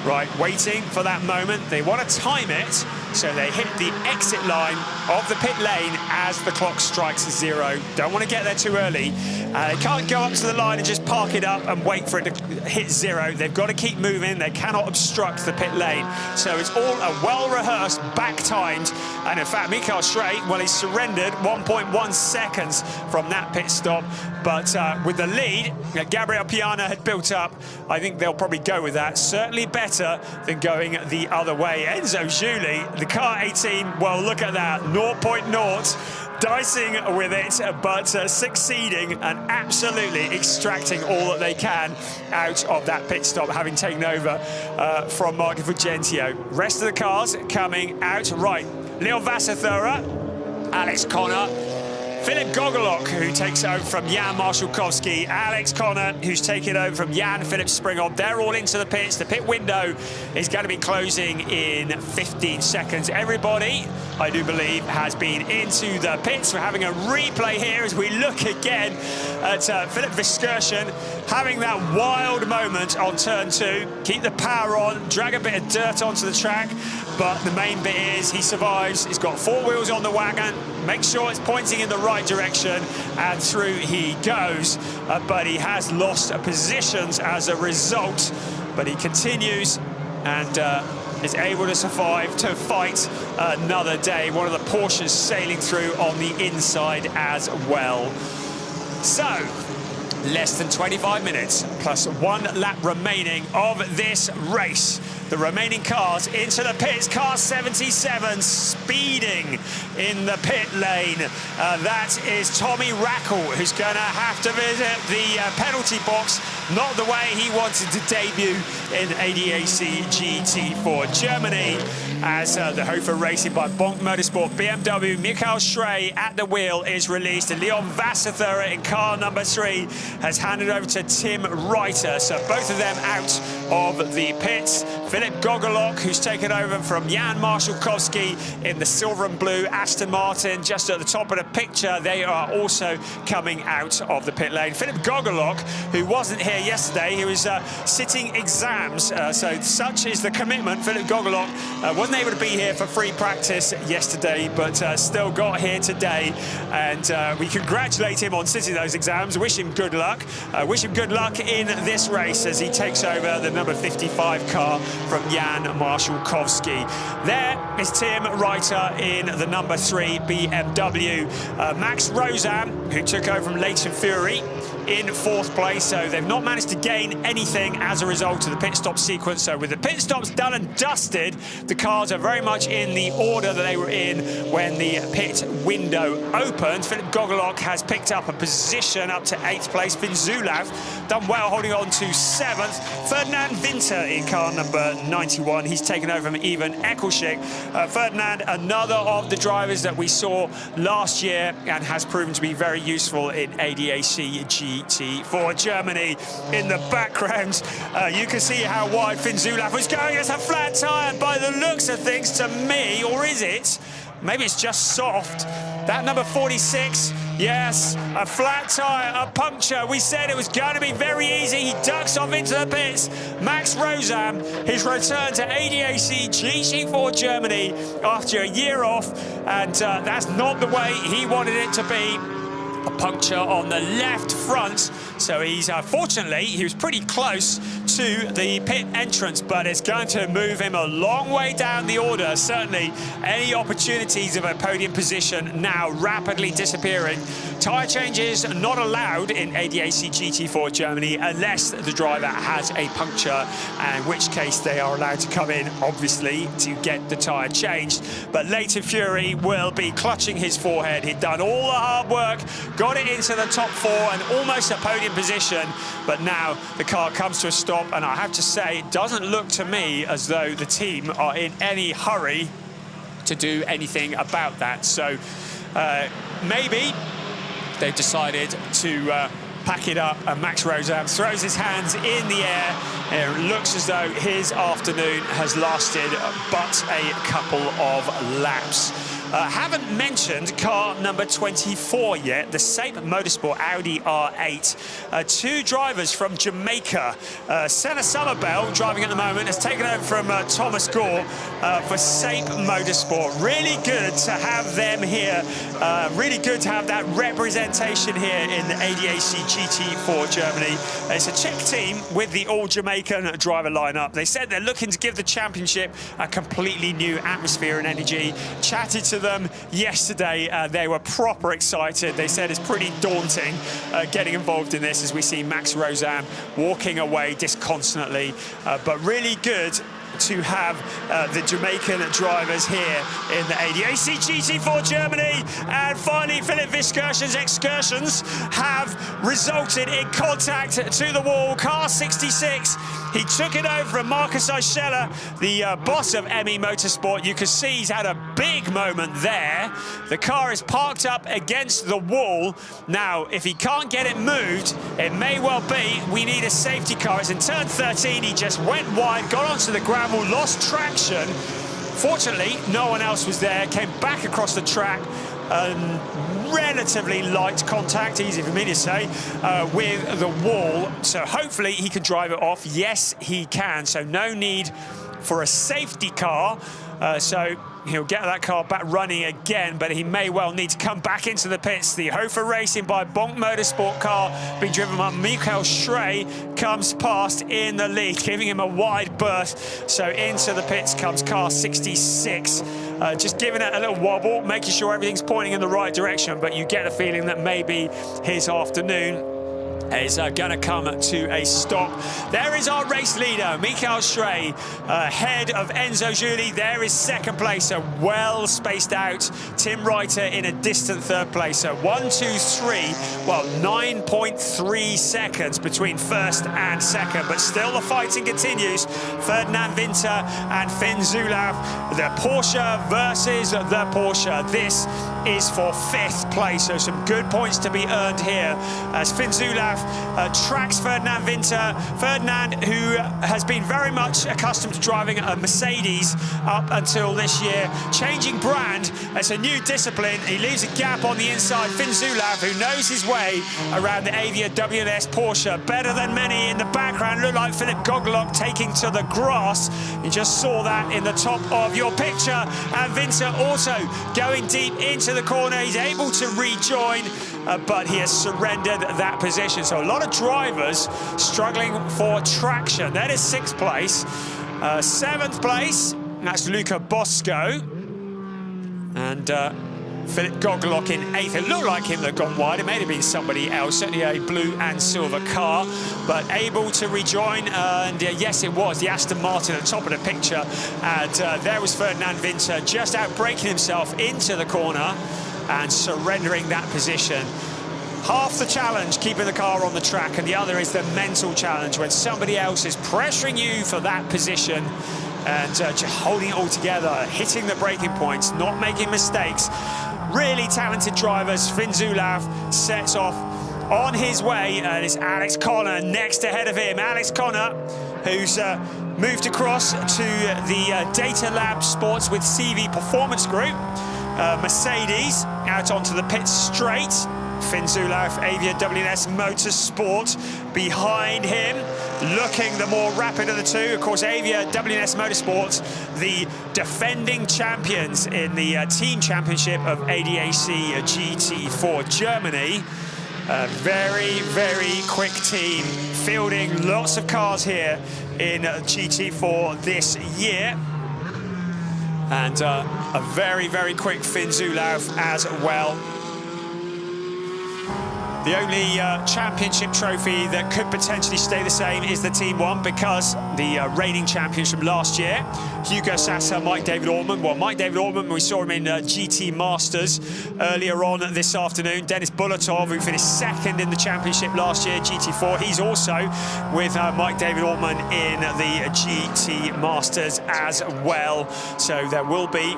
Right, waiting for that moment. They want to time it, so they hit the exit line of the pit lane as the clock strikes 0. Don't want to get there too early. They can't go up to the line and just park it up and wait for it to hit 0. They've got to keep moving. They cannot obstruct the pit lane. So it's all a well-rehearsed, back-timed, and in fact, Michael Schrey, well, he surrendered 1.1 seconds from that pit stop. But with the lead that Gabriel Piana had built up, I think they'll probably go with that. Certainly better than going the other way. Enzo Giuli, the car 18, well, look at that, 0.0. Dicing with it, but succeeding and absolutely extracting all that they can out of that pit stop, having taken over from Mark Di Fulgentio. Rest of the cars coming out. Right, Leon Vasserthur, Alex Connor, Philip Gogolok, who takes over from Jan Marszalkowski, Alex Connor, who's taken over from Jan-Philipp Springhoff. They're all into the pits. The pit window is going to be closing in 15 seconds. Everybody, I do believe, has been into the pits. We're having a replay here as we look again at Philip Viskersen having that wild moment on turn 2. Keep the power on, drag a bit of dirt onto the track, but the main bit is he survives. He's got 4 wheels on the wagon. Make sure it's pointing in the right direction, and through he goes. But he has lost positions as a result. But he continues and is able to survive to fight another day. One of the Porsches sailing through on the inside as well. So, less than 25 minutes, plus 1 lap remaining of this race. The remaining cars into the pits. Car 77 speeding in the pit lane. That is Tommy Rackle, who's going to have to visit the penalty box. Not the way he wanted to debut in ADAC GT4 Germany. As the Hofer Racing by Bonk Motorsport BMW, Michael Schrey at the wheel is released. And Leon Vasserthur in car number 3 has handed over to Tim Reiter. So both of them out of the pits. Philip Gogolok, who's taken over from Jan Marszalkowski in the silver and blue Aston Martin, just at the top of the picture. They are also coming out of the pit lane. Philip Gogolok, who wasn't here yesterday, he was sitting exams. So such is the commitment. Philip Gogolok wasn't able to be here for free practice yesterday, but still got here today. And we congratulate him on sitting those exams. Wish him good luck. Wish him good luck in this race as he takes over the number 55 car from Jan Marszalkowski. There is Tim Reiter in the number 3 BMW. Max Rozan, who took over from Leighton Fury, in 4th place. So they've not managed to gain anything as a result of the pit stop sequence. So with the pit stops done and dusted, the cars are very much in the order that they were in when the pit window opened. Philip Gogolok has picked up a position up to 8th place. Finn Zulav done well, holding on to 7th. Ferdinand Winter in car number 91. He's taken over from Ivan Ekelschik. Ferdinand, another of the drivers that we saw last year and has proven to be very useful in ADAC GT4 Germany. In the background, you can see how wide Finn Zulav was going. It's a flat tyre by the looks of things to me, or is it? Maybe it's just soft. That number 46, yes, a flat tyre, a puncture. We said it was going to be very easy. He ducks off into the pits. Max Rozan, his return to ADAC GT4 Germany after a year off, and that's not the way he wanted it to be. A puncture on the left front. So he's fortunately, he was pretty close to the pit entrance, but it's going to move him a long way down the order. Certainly any opportunities of a podium position now rapidly disappearing. Tyre changes not allowed in ADAC GT4 Germany unless the driver has a puncture, in which case they are allowed to come in, obviously, to get the tyre changed. But Leighton Fury will be clutching his forehead. He'd done all the hard work, got it into the top 4 and almost a podium position, but now the car comes to a stop, and I have to say, it doesn't look to me as though the team are in any hurry to do anything about that. So maybe they've decided to pack it up, and Max Rosam throws his hands in the air. It looks as though his afternoon has lasted but a couple of laps. Haven't mentioned car number 24 yet, the SAP Motorsport Audi R8. 2 drivers from Jamaica. Senna Summerbell, driving at the moment, has taken over from Thomas Gore for SAP Motorsport. Really good to have them here. Really good to have that representation here in the ADAC GT4 Germany. It's a Czech team with the all-Jamaican driver lineup. They said they're looking to give the championship a completely new atmosphere and energy. Chatted to them yesterday, they were proper excited. They said it's pretty daunting getting involved in this, as we see Max Rosam walking away disconsolately, but really good to have the Jamaican drivers here in the ADAC GT4 Germany. And finally, Philip Viskershen's excursions have resulted in contact to the wall. Car 66, he took it over from Marcus Eichler, the boss of ME Motorsport. You can see he's had a big moment there. The car is parked up against the wall. Now, if he can't get it moved, it may well be we need a safety car. It's in turn 13. He just went wide, got onto the gravel, lost traction. Fortunately, no one else was there. Came back across the track. Relatively light contact, easy for me to say, with the wall. So hopefully he can drive it off. Yes, he can. So no need for a safety car. So he'll get that car back running again, but he may well need to come back into the pits. The Hofer Racing by Bonk Motorsport car being driven by Michael Schrey comes past in the lead, giving him a wide berth. So into the pits comes car 66. Just giving it a little wobble, making sure everything's pointing in the right direction, but you get the feeling that maybe his afternoon is going to come to a stop. There is our race leader, Michael Schrey, ahead of Enzo Giuli. There is second place, so well spaced out. Tim Reiter in a distant third place. So 1, 2, 3, well, 9.3 seconds between first and second, but still the fighting continues. Ferdinand Winter and Finn Zulauf, the Porsche versus the Porsche. This is for 5th place, so some good points to be earned here as Finn Zulauf tracks Ferdinand Winter. Ferdinand, who has been very much accustomed to driving a Mercedes up until this year, changing brand. It's a new discipline. He leaves a gap on the inside. Finn Zulauf, who knows his way around the Avia WNS Porsche better than many. In the background, look like Philip Gogelok taking to the grass. You just saw that in the top of your picture. And Winter also going deep into the corner. He's able to rejoin, but he has surrendered that position. So a lot of drivers struggling for traction. That is 6th place. 7th place, that's Luca Bosco. And Philip Gogelok in 8th. It looked like him that got wide. It may have been somebody else, certainly a blue and silver car, but able to rejoin. And yes, it was the Aston Martin at the top of the picture. And there was Ferdinand Winter just outbraking himself into the corner and surrendering that position. Half the challenge, keeping the car on the track, and the other is the mental challenge when somebody else is pressuring you for that position and just holding it all together, hitting the braking points, not making mistakes. Really talented drivers. Finn Zulauf sets off on his way, and it's Alex Connor next ahead of him. Alex Connor, who's moved across to the Data Lab Sports with CV Performance Group. Mercedes out onto the pit straight. Finn Zulauf, Avia WNS Motorsport behind him, looking the more rapid of the two. Of course, Avia WNS Motorsport, the defending champions in the team championship of ADAC GT4 Germany. A very, very quick team, fielding lots of cars here in GT4 this year. And a very, very quick Finn Zulauf as well. The only championship trophy that could potentially stay the same is the Team 1, because the reigning champions from last year, Hugo Sasser, Mike David Ortmann. Well, Mike David Ortmann, we saw him in GT Masters earlier on this afternoon. Denis Bulatov, who finished second in the championship last year, GT4. He's also with Mike David Ortmann in the GT Masters as well. So there will be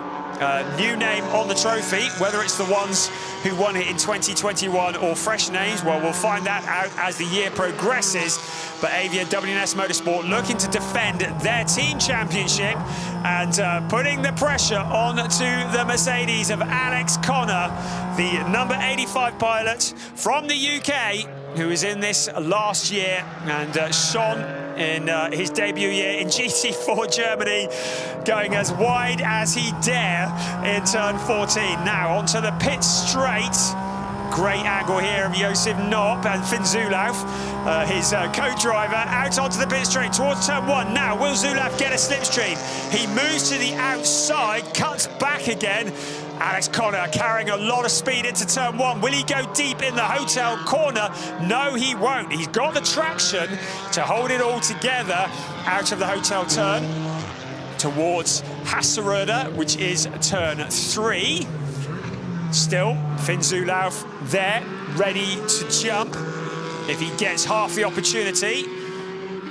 new name on the trophy, whether it's the ones who won it in 2021 or fresh names. Well, we'll find that out as the year progresses. But Avia WNS Motorsport looking to defend their team championship and putting the pressure on to the Mercedes of Alex Connor, the number 85 pilot from the UK, who was in this last year and shone in his debut year in GT4 Germany, going as wide as he dare in turn 14. Now onto the pit straight. Great angle here of Josef Knopp and Finn Zulauf, his co-driver, out onto the pit straight towards turn 1. Now, will Zulauf get a slipstream? He moves to the outside, cuts back again. Alex Connor carrying a lot of speed into turn 1. Will he go deep in the hotel corner? No, he won't. He's got the traction to hold it all together out of the hotel turn towards Hasseröder, which is turn 3. Still, Finn Zulauf there, ready to jump if he gets half the opportunity.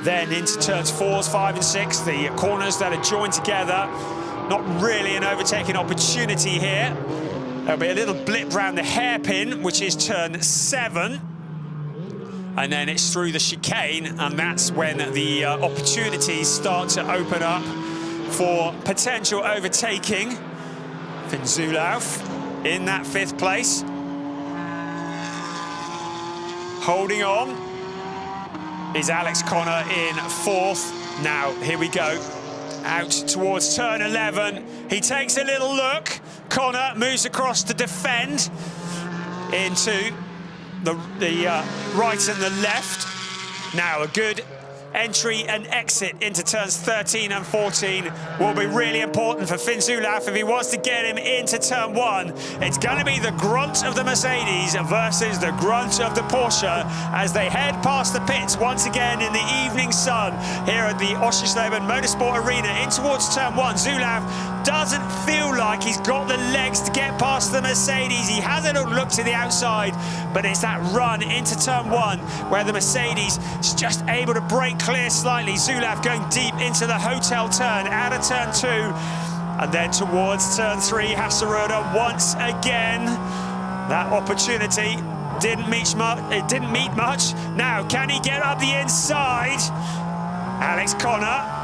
Then into turns 4, 5 and 6, the corners that are joined together. Not really an overtaking opportunity here. There'll be a little blip round the hairpin, which is turn 7. And then it's through the chicane, and that's when the opportunities start to open up for potential overtaking. Finn Zulauf in that 5th place. Holding on is Alex Connor in 4th. Now, here we go. Out towards turn 11. He takes a little look. Connor moves across to defend into the right and the left. Now, a good entry and exit into turns 13 and 14 will be really important for Finn Zulauf if he wants to get him into turn 1. It's going to be the grunt of the Mercedes versus the grunt of the Porsche as they head past the pits once again in the evening sun here at the Oschersleben Motorsport Arena in towards turn 1. Zulauf doesn't feel like he's got the legs to get past the Mercedes. He has a little look to the outside, but it's that run into turn 1 where the Mercedes is just able to break clear slightly. Zulauf going deep into the hotel turn, out of turn 2, and then towards turn 3, Hasseröder once again. That opportunity didn't meet much. Now, can he get up the inside? Alex Connor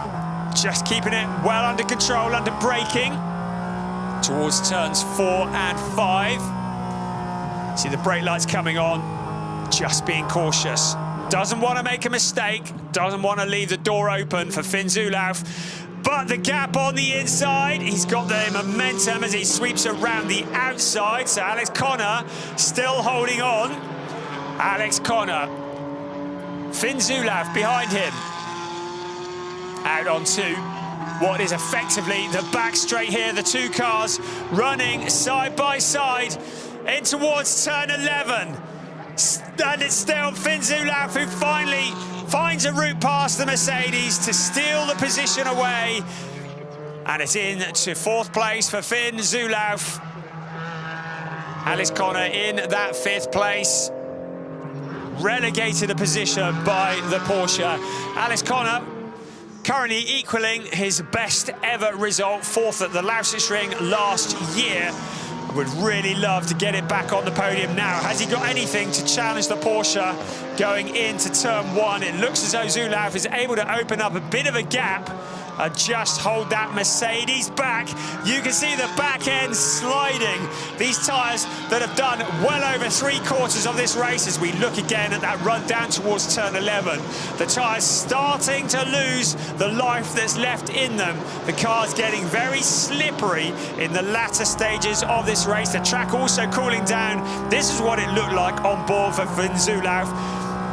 just keeping it well under control, under braking, towards turns 4 and 5. See the brake lights coming on, just being cautious. Doesn't want to make a mistake, doesn't want to leave the door open for Finn Zulauf. But the gap on the inside, he's got the momentum as he sweeps around the outside. So Alex Connor still holding on. Alex Connor, Finn Zulauf behind him. Out onto what is effectively the back straight here. The two cars running side by side in towards turn 11. And it's still Finn Zulauf who finally finds a route past the Mercedes to steal the position away. And it's in to 4th place for Finn Zulauf. Alex Connor in that 5th place. Relegated a position by the Porsche. Alex Connor currently equaling his best ever result, 4th at the Lausitzring last year. Would really love to get it back on the podium now. Has he got anything to challenge the Porsche going into turn 1? It looks as though Zulauf is able to open up a bit of a gap just hold that Mercedes back. You can see the back end sliding. These tyres that have done well over 3/4 of this race as we look again at that run down towards turn 11. The tyres starting to lose the life that's left in them. The car's getting very slippery in the latter stages of this race. The track also cooling down. This is what it looked like on board for Van Zulauf.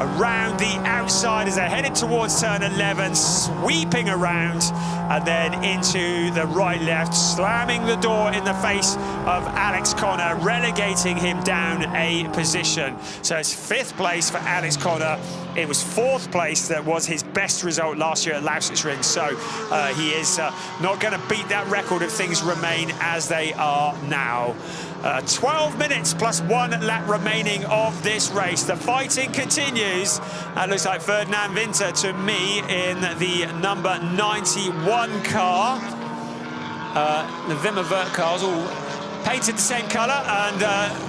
Around the outside as they're headed towards turn 11, sweeping around and then into the right-left, slamming the door in the face of Alex Connor, relegating him down a position. So it's 5th place for Alex Connor. It was 4th place that was his best result last year at Lausitzring. So he is not going to beat that record if things remain as they are now. 12 minutes plus 1 lap remaining of this race. The fighting continues. It looks like Ferdinand Winter to me in the number 91 car. The Wimmer Wirth cars all painted the same colour, and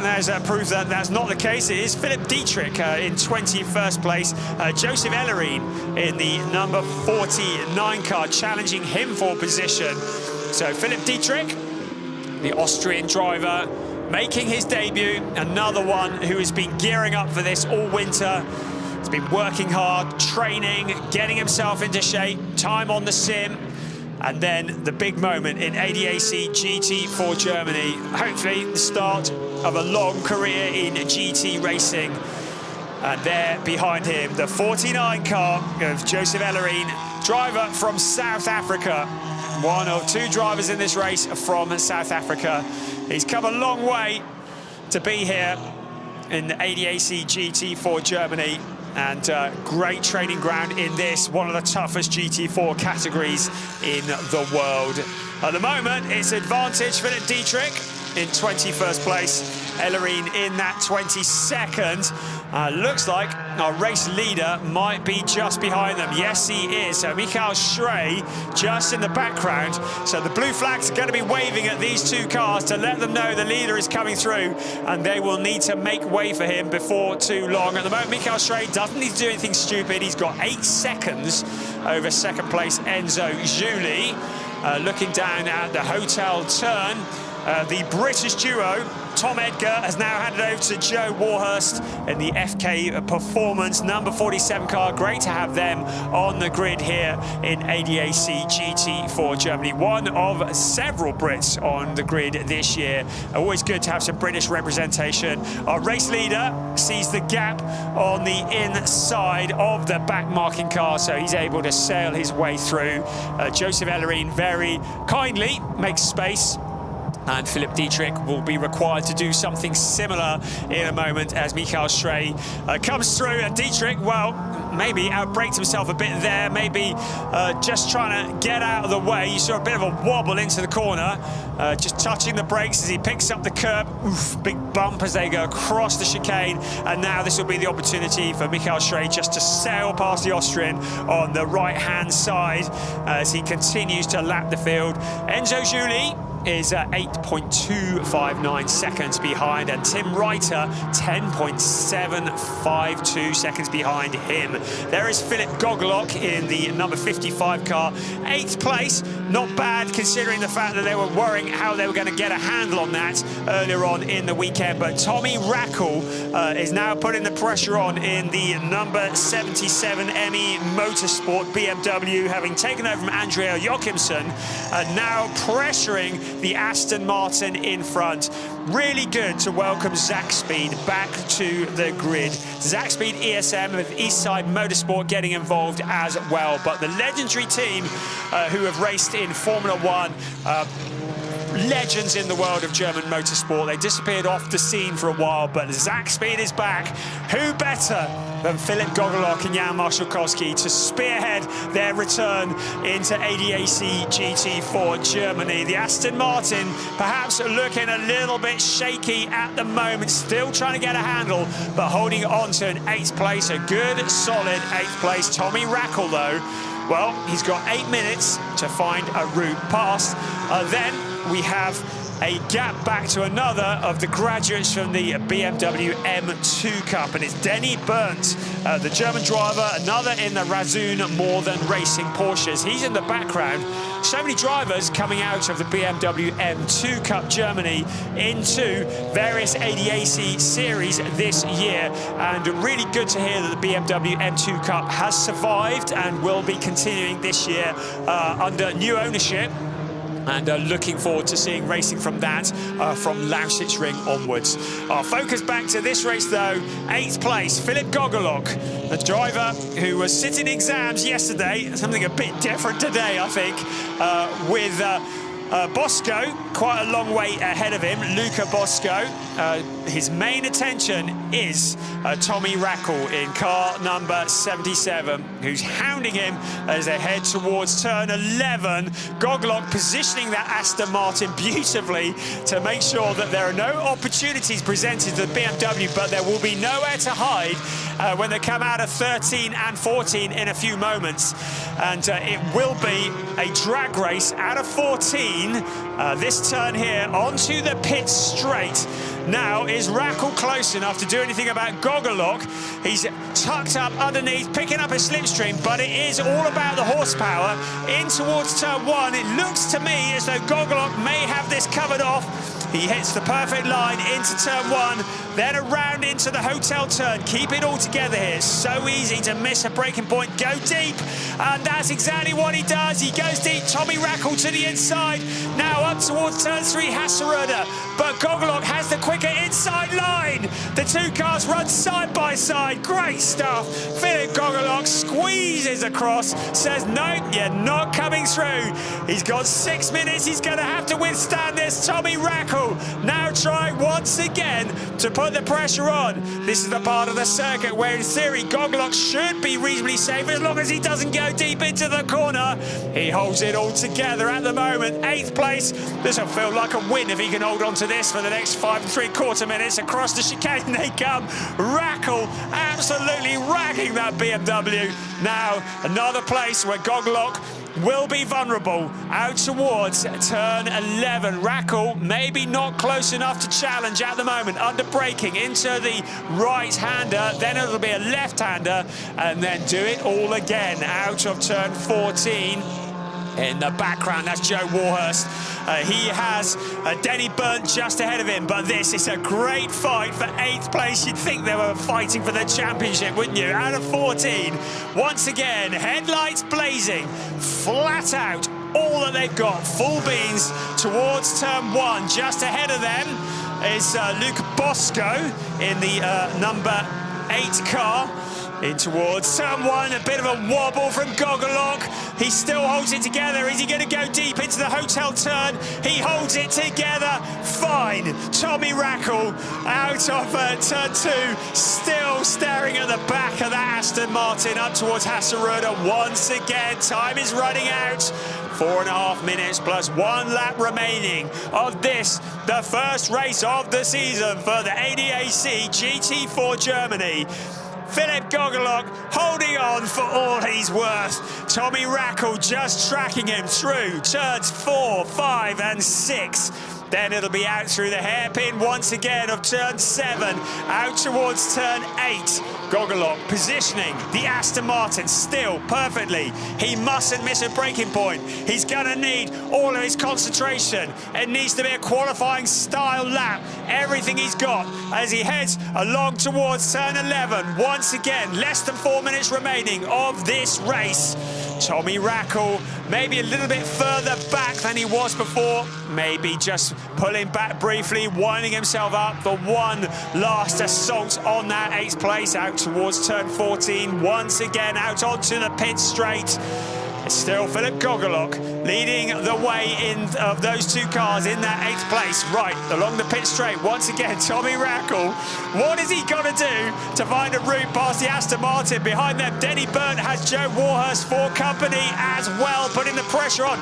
there's proof that that's not the case. It is Philip Dietrich in 21st place. Joseph Ellerine in the number 49 car, challenging him for position. So Philip Dietrich, the Austrian driver, making his debut. Another one who has been gearing up for this all winter. He's been working hard, training, getting himself into shape, time on the sim. And then the big moment in ADAC GT4 Germany. Hopefully the start of a long career in GT racing. And there behind him, the 49 car of Joseph Ellerine, driver from South Africa. One of 2 drivers in this race from South Africa. He's come a long way to be here in the ADAC GT4 Germany, and great training ground in this, one of the toughest GT4 categories in the world. At the moment, it's advantage Philip Dietrich in 21st place, Ellerine in that 22nd. Looks like our race leader might be just behind them. Yes, he is. So Michael Schrey just in the background. So the blue flags are going to be waving at these 2 cars to let them know the leader is coming through, and they will need to make way for him before too long. At the moment, Michael Schrey doesn't need to do anything stupid. He's got 8 seconds over 2nd place Enzo Juli. Looking down at the hotel turn, the British duo, Tom Edgar, has now handed over to Joe Warhurst in the FK Performance number 47 car. Great to have them on the grid here in ADAC GT4 Germany. One of several Brits on the grid this year. Always good to have some British representation. Our race leader sees the gap on the inside of the back marking car, so he's able to sail his way through. Joseph Ellerine very kindly makes space, and Philip Dietrich will be required to do something similar in a moment as Michael Schrey comes through. And Dietrich, well, maybe outbraked himself a bit there, maybe just trying to get out of the way. You saw a bit of a wobble into the corner, just touching the brakes as he picks up the curb. Oof, big bump as they go across the chicane. And now this will be the opportunity for Michael Schrey just to sail past the Austrian on the right-hand side as he continues to lap the field. Enzo Juli is 8.259 seconds behind, and Tim Reiter 10.752 seconds behind him. There is Philip Gogelok in the number 55 car, 8th place. Not bad considering the fact that they were worrying how they were going to get a handle on that earlier on in the weekend. But Tommy Rackle is now putting the pressure on in the number 77 ME Motorsport BMW, having taken over from Andrea Jochimsen, and now pressuring the Aston Martin in front. Really good to welcome Zach Speed back to the grid. Zach Speed ESM with Eastside Motorsport getting involved as well. But the legendary team who have raced in Formula One, legends in the world of German motorsport. They disappeared off the scene for a while, but Zach Speed is back. Who better than Philip Gogelok and Jan Marszalkowski to spearhead their return into ADAC GT4 Germany? The Aston Martin perhaps looking a little bit shaky at the moment, still trying to get a handle, but holding on to an 8th place, a good solid 8th place. Tommy Rackle though, well, he's got 8 minutes to find a route past. Then we have a gap back to another of the graduates from the BMW M2 Cup, and it's Denny Berndt, the German driver, another in the Razun More Than Racing Porsches. He's in the background. So many drivers coming out of the BMW M2 Cup Germany into various ADAC series this year, and really good to hear that the BMW M2 Cup has survived and will be continuing this year under new ownership. And looking forward to seeing racing from that, from Lausitzring onwards. Our focus back to this race, though, 8th place, Philip Gogolok, the driver who was sitting exams yesterday, something a bit different today, I think, with Bosco quite a long way ahead of him, Luca Bosco. His main attention is Tommy Rackle in car number 77, who's hounding him as they head towards turn 11. Gogolok positioning that Aston Martin beautifully to make sure that there are no opportunities presented to the BMW, but there will be nowhere to hide when they come out of 13 and 14 in a few moments. And it will be a drag race out of 14. This turn here onto the pit straight. Now, is Rackle close enough to do anything about Gogolok? He's tucked up underneath, picking up a slipstream, but it is all about the horsepower. In towards turn 1, it looks to me as though Gogolok may have this covered off. He hits the perfect line into turn 1, then around into the hotel turn. Keep it all together here. So easy to miss a braking point. Go deep, and that's exactly what he does. He goes deep. Tommy Rackle to the inside. Now up towards turn 3, Hasseröder. But Gogolok has the quicker inside line. The two cars run side by side. Great stuff. Philip Gogolok squeezes across, says, no, you're not coming through. He's got 6 minutes. He's going to have to withstand this. Tommy Rackle now trying once again to put the pressure on. This is the part of the circuit where, in theory, Gogolok should be reasonably safe as long as he doesn't go deep into the corner. He holds it all together at the moment. 8th place. This will feel like a win if he can hold on to this for the next 5 3/4 minutes. Across the chicane they come. Rackle absolutely ragging that BMW. Now, another place where Gogolok will be vulnerable out towards turn 11. Rackle maybe not close enough to challenge at the moment. Under braking into the right-hander, then it'll be a left-hander, and then do it all again out of turn 14. In the background, that's Joe Warhurst. He has Denny Berndt just ahead of him, but this is a great fight for 8th place. You'd think they were fighting for the championship, wouldn't you? Out of 14, once again, headlights blazing, flat out, all that they've got, full beans towards turn 1. Just ahead of them is Luca Bosco in the number 8 car. In towards turn 1, a bit of a wobble from Gogolok. He still holds it together. Is he going to go deep into the hotel turn? He holds it together. Fine. Tommy Rackle out of turn 2, still staring at the back of that Aston Martin up towards Hasseröder once again. Time is running out. 4.5 minutes plus 1 lap remaining of this, the first race of the season for the ADAC GT4 Germany. Philip Gogolok holding on for all he's worth. Tommy Rackle just tracking him through turns 4, 5 and 6. Then it'll be out through the hairpin once again of turn 7, out towards turn 8. Gogolok positioning the Aston Martin still perfectly. He mustn't miss a braking point. He's going to need all of his concentration. It needs to be a qualifying style lap. Everything he's got as he heads along towards turn 11. Once again, less than 4 minutes remaining of this race. Tommy Rackle maybe a little bit further back than he was before. Maybe just pulling back briefly, winding himself up for one last assault on that 8th place out towards turn 14. Once again out onto the pit straight. It's still Philip Gogolok leading the way in of those two cars in that 8th place. Right, along the pit straight, once again, Tommy Rackle. What is he got to do to find a route past the Aston Martin? Behind them, Denny Berndt has Joe Warhurst for company as well, putting the pressure on.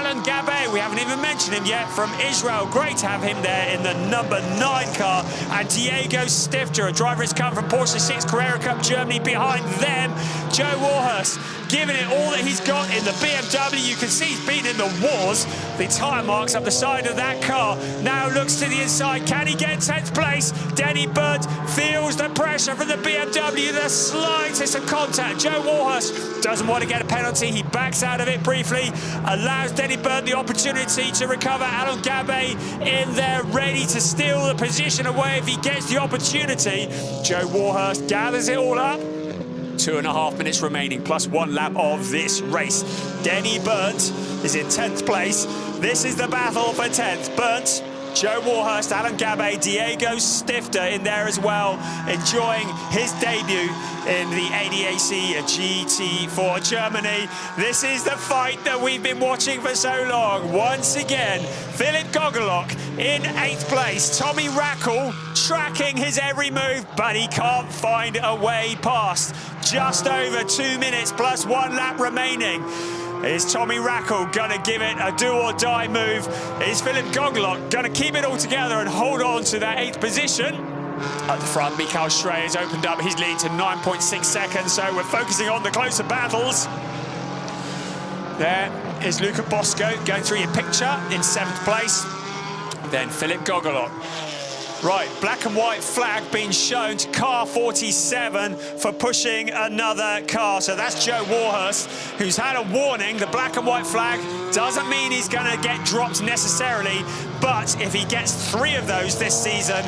Alan Gabay, we haven't even mentioned him yet, from Israel. Great to have him there in the number 9 car. And Diego Stifter, a driver who's come from Porsche 6 Carrera Cup Germany. Behind them, Joe Warhurst, giving it all that he's got in the BMW. You can see he's been in the wars. The tyre marks up the side of that car. Now looks to the inside. Can he get 10th place? Denny Bird feels the pressure from the BMW. The slightest of contact. Joe Warhurst doesn't want to get a penalty. He backs out of it briefly. Allows Denny Bird the opportunity to recover. Alan Gabay in there, ready to steal the position away if he gets the opportunity. Joe Warhurst gathers it all up. 2.5 minutes remaining, plus 1 lap of this race. Denny Burnt is in 10th place. This is the battle for 10th. Burnt, Joe Warhurst, Alan Gabay, Diego Stifter in there as well, enjoying his debut in the ADAC GT4 Germany. This is the fight that we've been watching for so long. Once again, Philip Gogolok in 8th place. Tommy Rackle tracking his every move, but he can't find a way past. Just over 2 minutes plus 1 lap remaining. Is Tommy Rackle going to give it a do-or-die move? Is Philip Gogolok going to keep it all together and hold on to that 8th position? At the front, Mikael Schrey has opened up his lead to 9.6 seconds, so we're focusing on the closer battles. There is Luca Bosco going through your picture in 7th place. Then Philip Gogolok. Right, black and white flag being shown to car 47 for pushing another car. So that's Joe Warhurst, who's had a warning. The black and white flag doesn't mean he's going to get dropped necessarily, but if he gets 3 of those this season,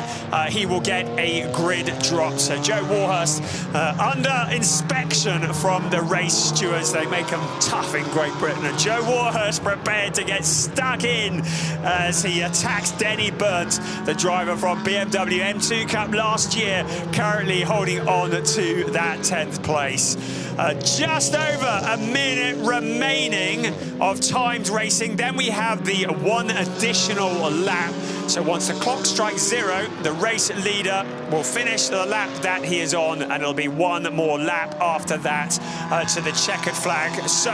he will get a grid drop. So Joe Warhurst under inspection from the race stewards. They make him tough in Great Britain. And Joe Warhurst prepared to get stuck in as he attacks Denny Burnt, the driver from BMW M2 Cup last year, currently holding on to that 10th place. Just over a minute remaining of timed racing. Then we have the 1 additional lap. So once the clock strikes 0, the race leader will finish the lap that he is on, and it'll be 1 more lap after that to the checkered flag. So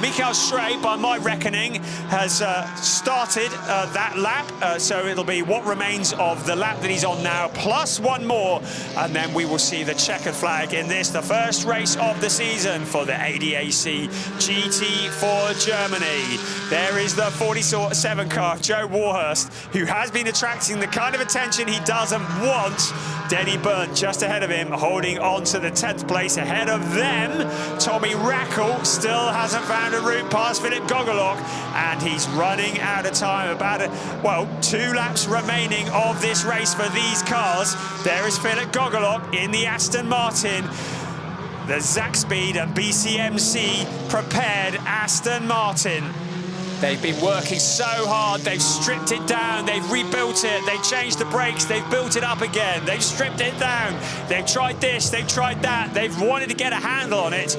Mikael Schrey, by my reckoning, has started that lap. So it'll be what remains of the lap that he's on now, plus 1 more, and then we will see the checkered flag in this, the first race of the season for the ADAC GT4 Germany. There is the 47 car, Joe Warhurst, who has been attracting the kind of attention he doesn't want. Denny Burnt just ahead of him, holding on to the 10th place. Ahead of them, Tommy Rackle still hasn't found a route past Philip Gogolok, and he's running out of time. About 2 laps remaining of this race for these cars. There is Philip Gogolok in the Aston Martin. The Zaxpeed and BCMC prepared Aston Martin. They've been working so hard, they've stripped it down, they've rebuilt it, they've changed the brakes, they've built it up again, they've stripped it down, they've tried this, they've tried that, they've wanted to get a handle on it,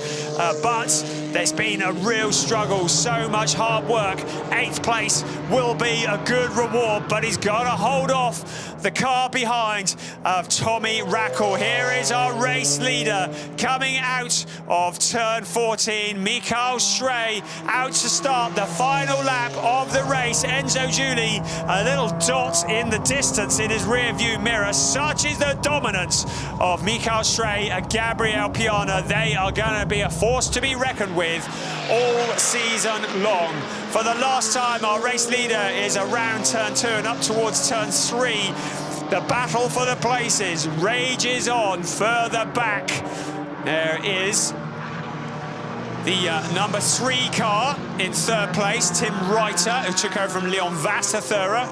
but there's been a real struggle, so much hard work. 8th place will be a good reward, but he's got to hold off the car behind of Tommy Rackle. Here is our race leader coming out of turn 14, Mikael Schrey, out to start the final lap of the race. Enzo Giuli, a little dot in the distance in his rear view mirror. Such is the dominance of Mikael Schrey and Gabriel Piana. They are going to be a force to be reckoned with all season long. For the last time, our race leader is around turn 2 and up towards turn 3. The battle for the places rages on further back. There is the number 3 car in 3rd place, Tim Reiter, who took over from Leon Wasserthurer.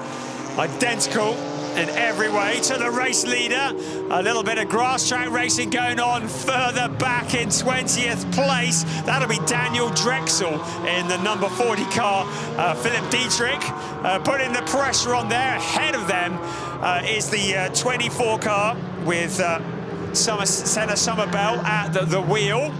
Identical in every way to the race leader. A little bit of grass track racing going on further back in 20th place. That'll be Daniel Drexel in the number 40 car. Philip Dietrich putting the pressure on there. Ahead of them is the 24 car with Senna Sommerbell at the wheel.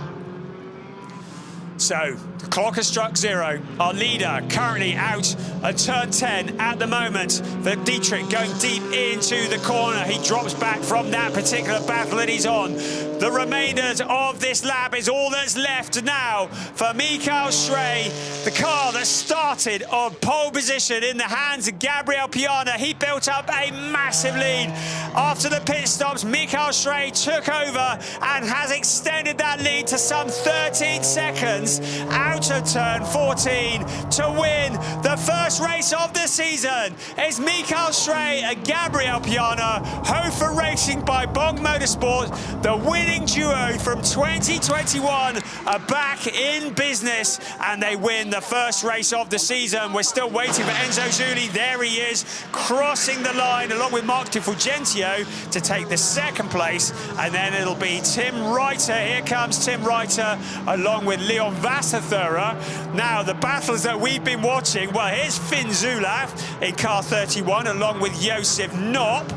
So, the clock has struck 0. Our leader currently out at turn 10 at the moment. The Dietrich going deep into the corner. He drops back from that particular battle that he's on. The remainder of this lap is all that's left now for Michael Schrey, the car that started on pole position in the hands of Gabriel Piana. He built up a massive lead. After the pit stops, Michael Schrey took over and has extended that lead to some 13 seconds out of turn 14 to win the first race of the season. It's Michael Schrey and Gabriel Piana, Hofer Racing by Bong Motorsport. The winning duo from 2021 are back in business and they win the first race of the season. We're still waiting for Enzo Zuli. There he is, crossing the line along with Mark Di Fulgentio to take the second place. And then it'll be Tim Reiter. Here comes Tim Reiter along with Leon Wasserthurer. Now, the battles that we've been watching, well, here's Finn Zulauf in car 31 along with Josef Knopp.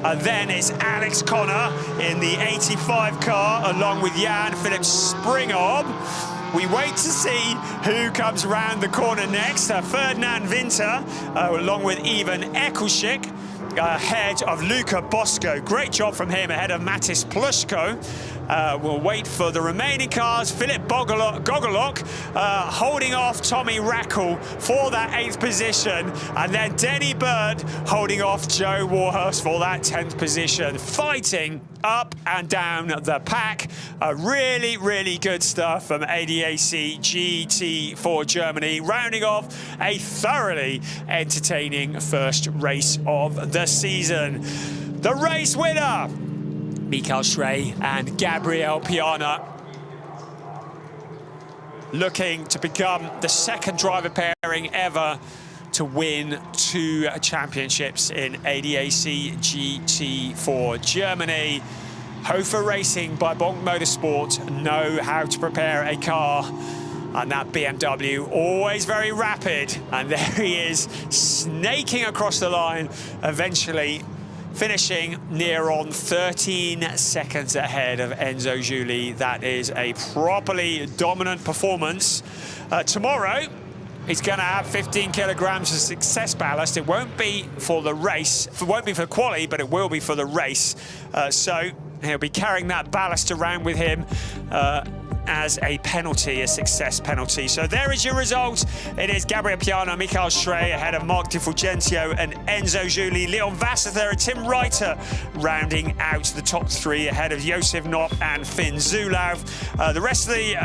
And then it's Alex Connor in the 85 car along with Jan Philip Springob. We wait to see who comes around the corner next. Ferdinand Winter along with Ivan Ekulschik ahead of Luca Bosco. Great job from him ahead of Matis Plushko. We'll wait for the remaining cars. Philip Gogolok holding off Tommy Rackle for that 8th position. And then Denny Bird holding off Joe Warhurst for that 10th position. Fighting up and down the pack. Really, really good stuff from ADAC GT4 Germany, rounding off a thoroughly entertaining first race of the season. The race winner, Michael Schrey and Gabriel Piana, looking to become the second driver pairing ever to win 2 championships in ADAC GT4 Germany. Hofer Racing by Bong Motorsport know how to prepare a car, and that BMW always very rapid. And there he is, snaking across the line, eventually finishing near on 13 seconds ahead of Enzo Zuli. That is a properly dominant performance. Tomorrow, he's going to have 15 kilograms of success ballast. It won't be for the race, it won't be for quali, but it will be for the race. So he'll be carrying that ballast around with him as a penalty, a success penalty. So there is your result. It is Gabriel Piana, Michael Schrey ahead of Mark Di Fulgentio and Enzo Zuli. Leon Wasserthurer and Tim Reiter rounding out the top 3 ahead of Josef Knopp and Finn Zulauf. The rest of the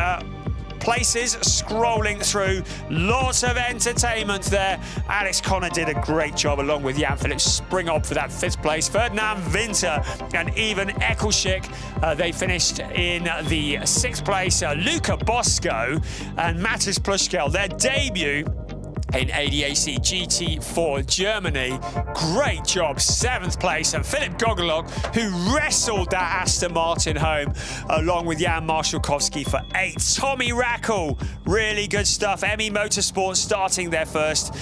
places scrolling through, lots of entertainment there. Alex Connor did a great job along with Jan Philip Springob for that 5th place. Ferdinand Winter and Ivan Ekulschik, they finished in the 6th place. Luca Bosco and Matis Plushko, their debut in ADAC GT4 Germany. Great job, 7th place. And Philip Gogolok, who wrestled that Aston Martin home, along with Jan Marszalkowski for 8th. Tommy Rackle, really good stuff. ME Motorsports starting their first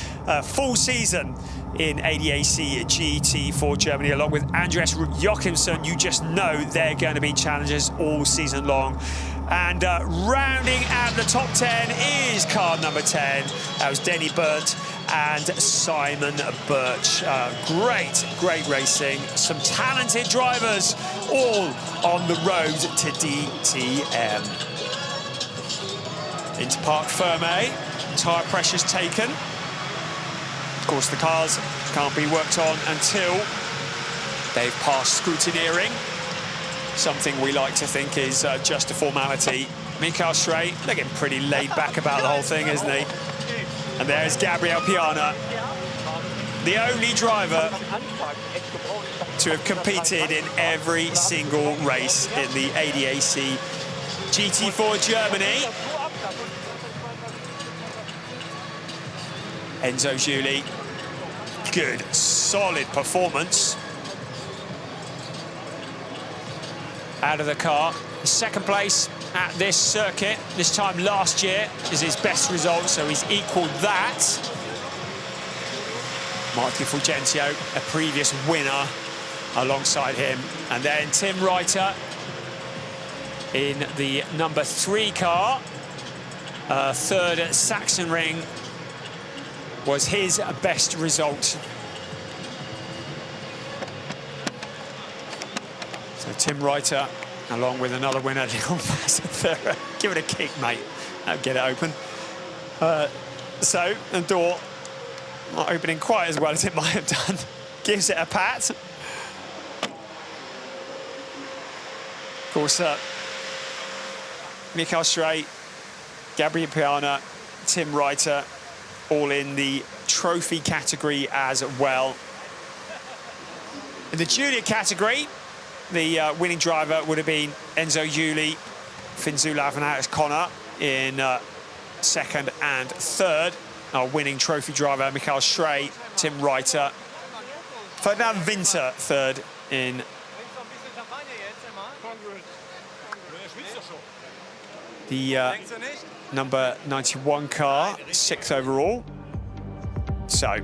full season in ADAC GT4 Germany, along with Andreas Jochimsen. You just know they're going to be challengers all season long. And rounding out the top 10 is car number 10. That was Denny Burt and Simon Birch. Great racing. Some talented drivers all on the road to DTM. Into Parc Fermé, tyre pressures taken. Of course, the cars can't be worked on until they've passed scrutineering. Something we like to think is just a formality. Michael Schrey looking pretty laid back about the whole thing, isn't he? And there's Gabriel Piana, the only driver to have competed in every single race in the ADAC GT4 Germany. Enzo Zuli, good, solid performance. Out of the car, 2nd place at this circuit. This time last year is his best result, so he's equalled that. Mark Di Fulgentio, a previous winner, alongside him. And then Tim Reiter in the number 3 car. 3rd at Sachsenring was his best result. So Tim Reiter along with another winner, Leon Vasser. Give it a kick, mate. That'll get it open. So the door not opening quite as well as it might have done. Gives it a pat. Of course, Michael Schrey, Gabriel Piana, Tim Reiter, all in the trophy category as well. In the junior category, the winning driver would have been Enzo Juli, Finn Zulauf and Alex Connor in second and third. Our winning trophy driver, Michael Schrey, Tim Reiter. Ferdinand Winter, third in the number 91 car, sixth overall. So,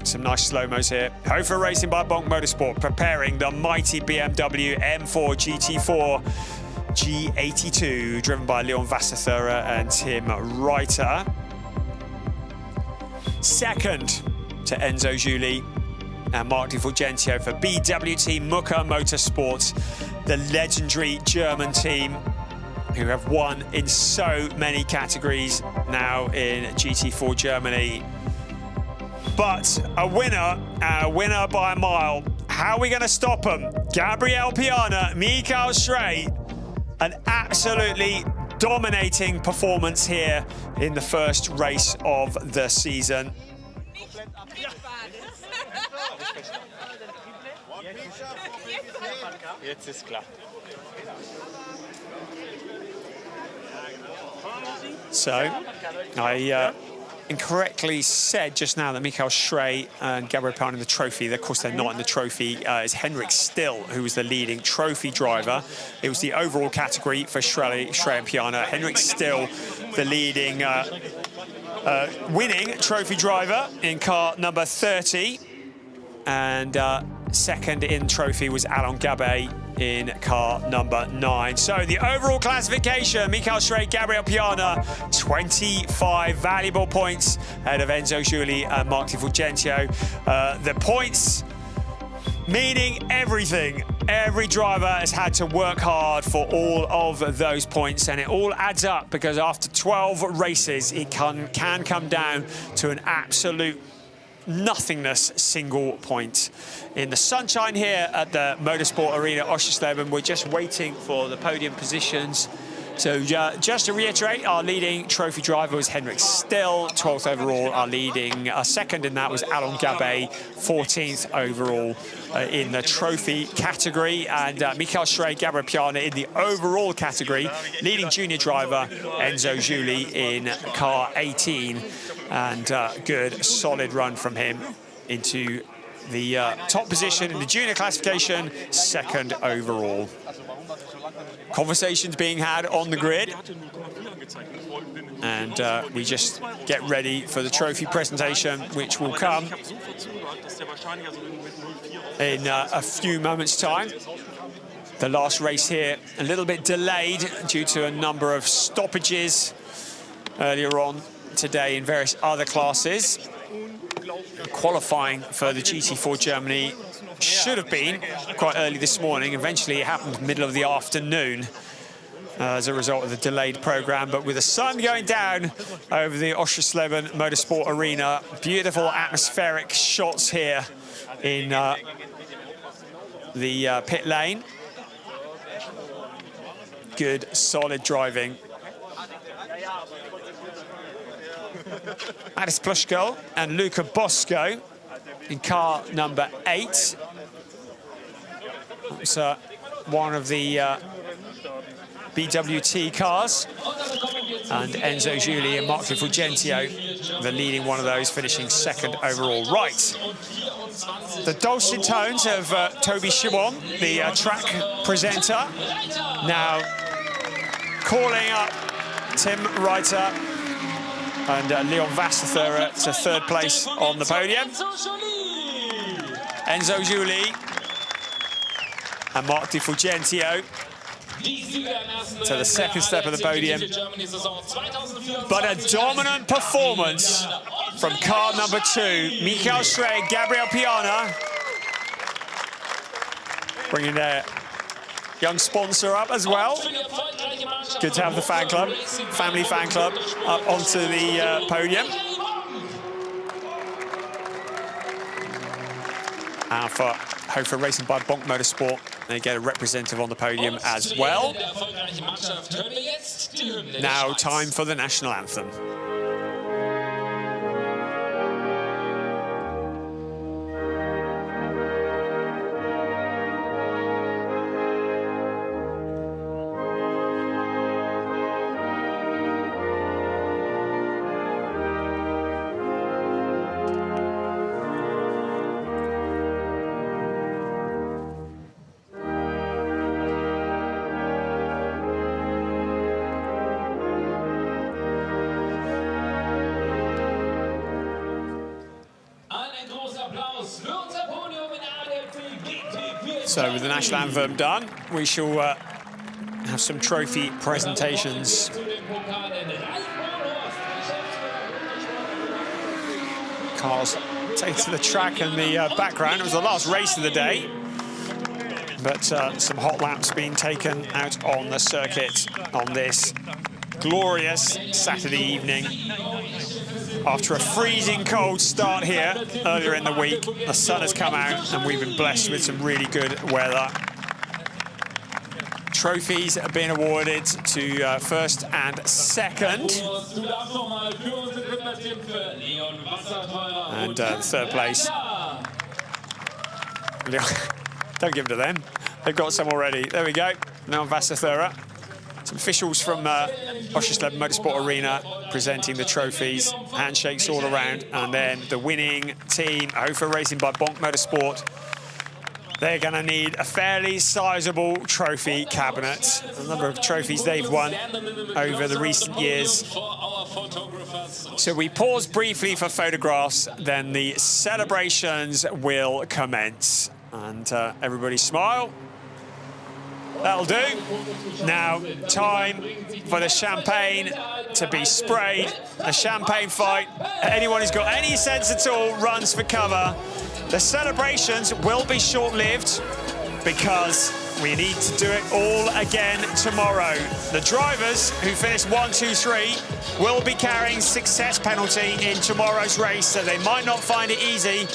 some nice slow-mos here. Hofer Racing by Bonk Motorsport, preparing the mighty BMW M4 GT4 G82, driven by Leon Vasser and Tim Reiter. Second to Enzo Juli and Mark Di Fulgentio for BWT Mucker Motorsports, the legendary German team who have won in so many categories now in GT4 Germany. But a winner by a mile. How are we going to stop them? Gabriel Piana, Michael Schrey, an absolutely dominating performance here in the first race of the season. So, I incorrectly said just now that Michael Schrey and Gabriel Piana in the trophy. Of course, they're not in the trophy. It's Henrik Still, who was the leading trophy driver. It was the overall category for Schrey and Piana. Henrik Still, the leading winning trophy driver in car number 30. And second in trophy was Alain Gabet in car number 9. So the overall classification, Michael Schrey, Gabriel Piana, 25 valuable points ahead of Enzo Juli and Mark Di Fulgentio. The points meaning everything. Every driver has had to work hard for all of those points, and it all adds up because after 12 races, it can come down to an absolute nothingness single point. In the sunshine here at the Motorsport Arena Oschersleben, we're just waiting for the podium positions. So just to reiterate, our leading trophy driver was Henrik Still, 12th overall. Our leading second in that was Alain Gabet, 14th overall in the trophy category. And Michael Schrey, Gabriel Piana in the overall category. Leading junior driver, Enzo Juli in car 18. And good, solid run from him into the top position in the junior classification, second overall. Conversations being had on the grid, and we just get ready for the trophy presentation, which will come in a few moments' time. The last race here a little bit delayed due to a number of stoppages earlier on today in various other classes. Qualifying for the GT4 Germany should have been quite early this morning. Eventually it happened middle of the afternoon as a result of the delayed program, but with the sun going down over the Oschersleben Motorsport Arena, beautiful atmospheric shots here in the pit lane. Good, solid driving. Mattis Plushko and Luca Bosco in car number 8. It's one of the BWT cars. And Enzo Juli and Mark Di Fulgentio, the leading one of those, finishing second overall. Right. The dulcet tones of Toby Shimon, the track presenter, now calling up Tim Reiter and Leon Vasser to third place on the podium. Enzo Juli and Mark Di Fulgentio to the second step of the podium. But a dominant performance from car number 2, Michael Schrey, Gabriel Piana, bringing their young sponsor up as well. Good to have the fan club, family fan club, up onto the podium. And for Hofer Racing by Bonk Motorsport, they get a representative on the podium as well. Now time for the national anthem. So with the national anthem done, we shall have some trophy presentations. Cars taken to the track in the background. It was the last race of the day, but some hot laps being taken out on the circuit on this glorious Saturday evening. After a freezing cold start here earlier in the week, the sun has come out and we've been blessed with some really good weather. Trophies are being awarded to first and second. And third place. Don't give it to them. They've got some already. There we go. Leon Wasserthura. Some officials from Oschersleben Motorsport Arena presenting the trophies, handshakes all around, and then the winning team, Hofer Racing by Bonk Motorsport. They're going to need a fairly sizable trophy cabinet. A number of trophies they've won over the recent years. So we pause briefly for photographs, then the celebrations will commence. And everybody smile. That'll do. Now, time for the champagne to be sprayed. A champagne fight. Anyone who's got any sense at all runs for cover. The celebrations will be short-lived because we need to do it all again tomorrow. The drivers who finish 1, 2, 3 will be carrying success penalty in tomorrow's race, so they might not find it easy.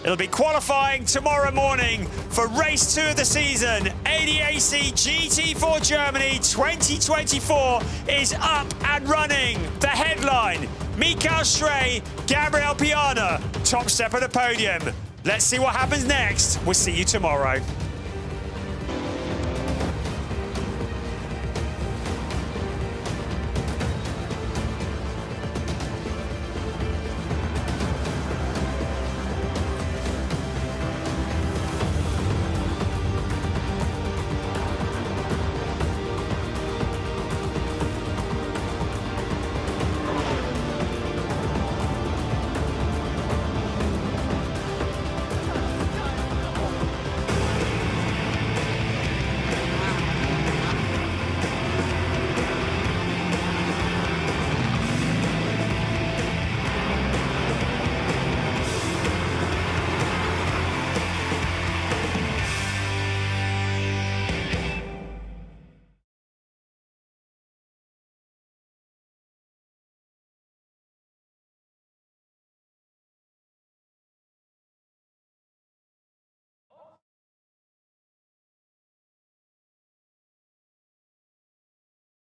It'll be qualifying tomorrow morning for race 2 of the season. ADAC GT4 Germany 2024 is up and running. The headline, Mikael Stray, Gabriel Piana, top step at the podium. Let's see what happens next. We'll see you tomorrow.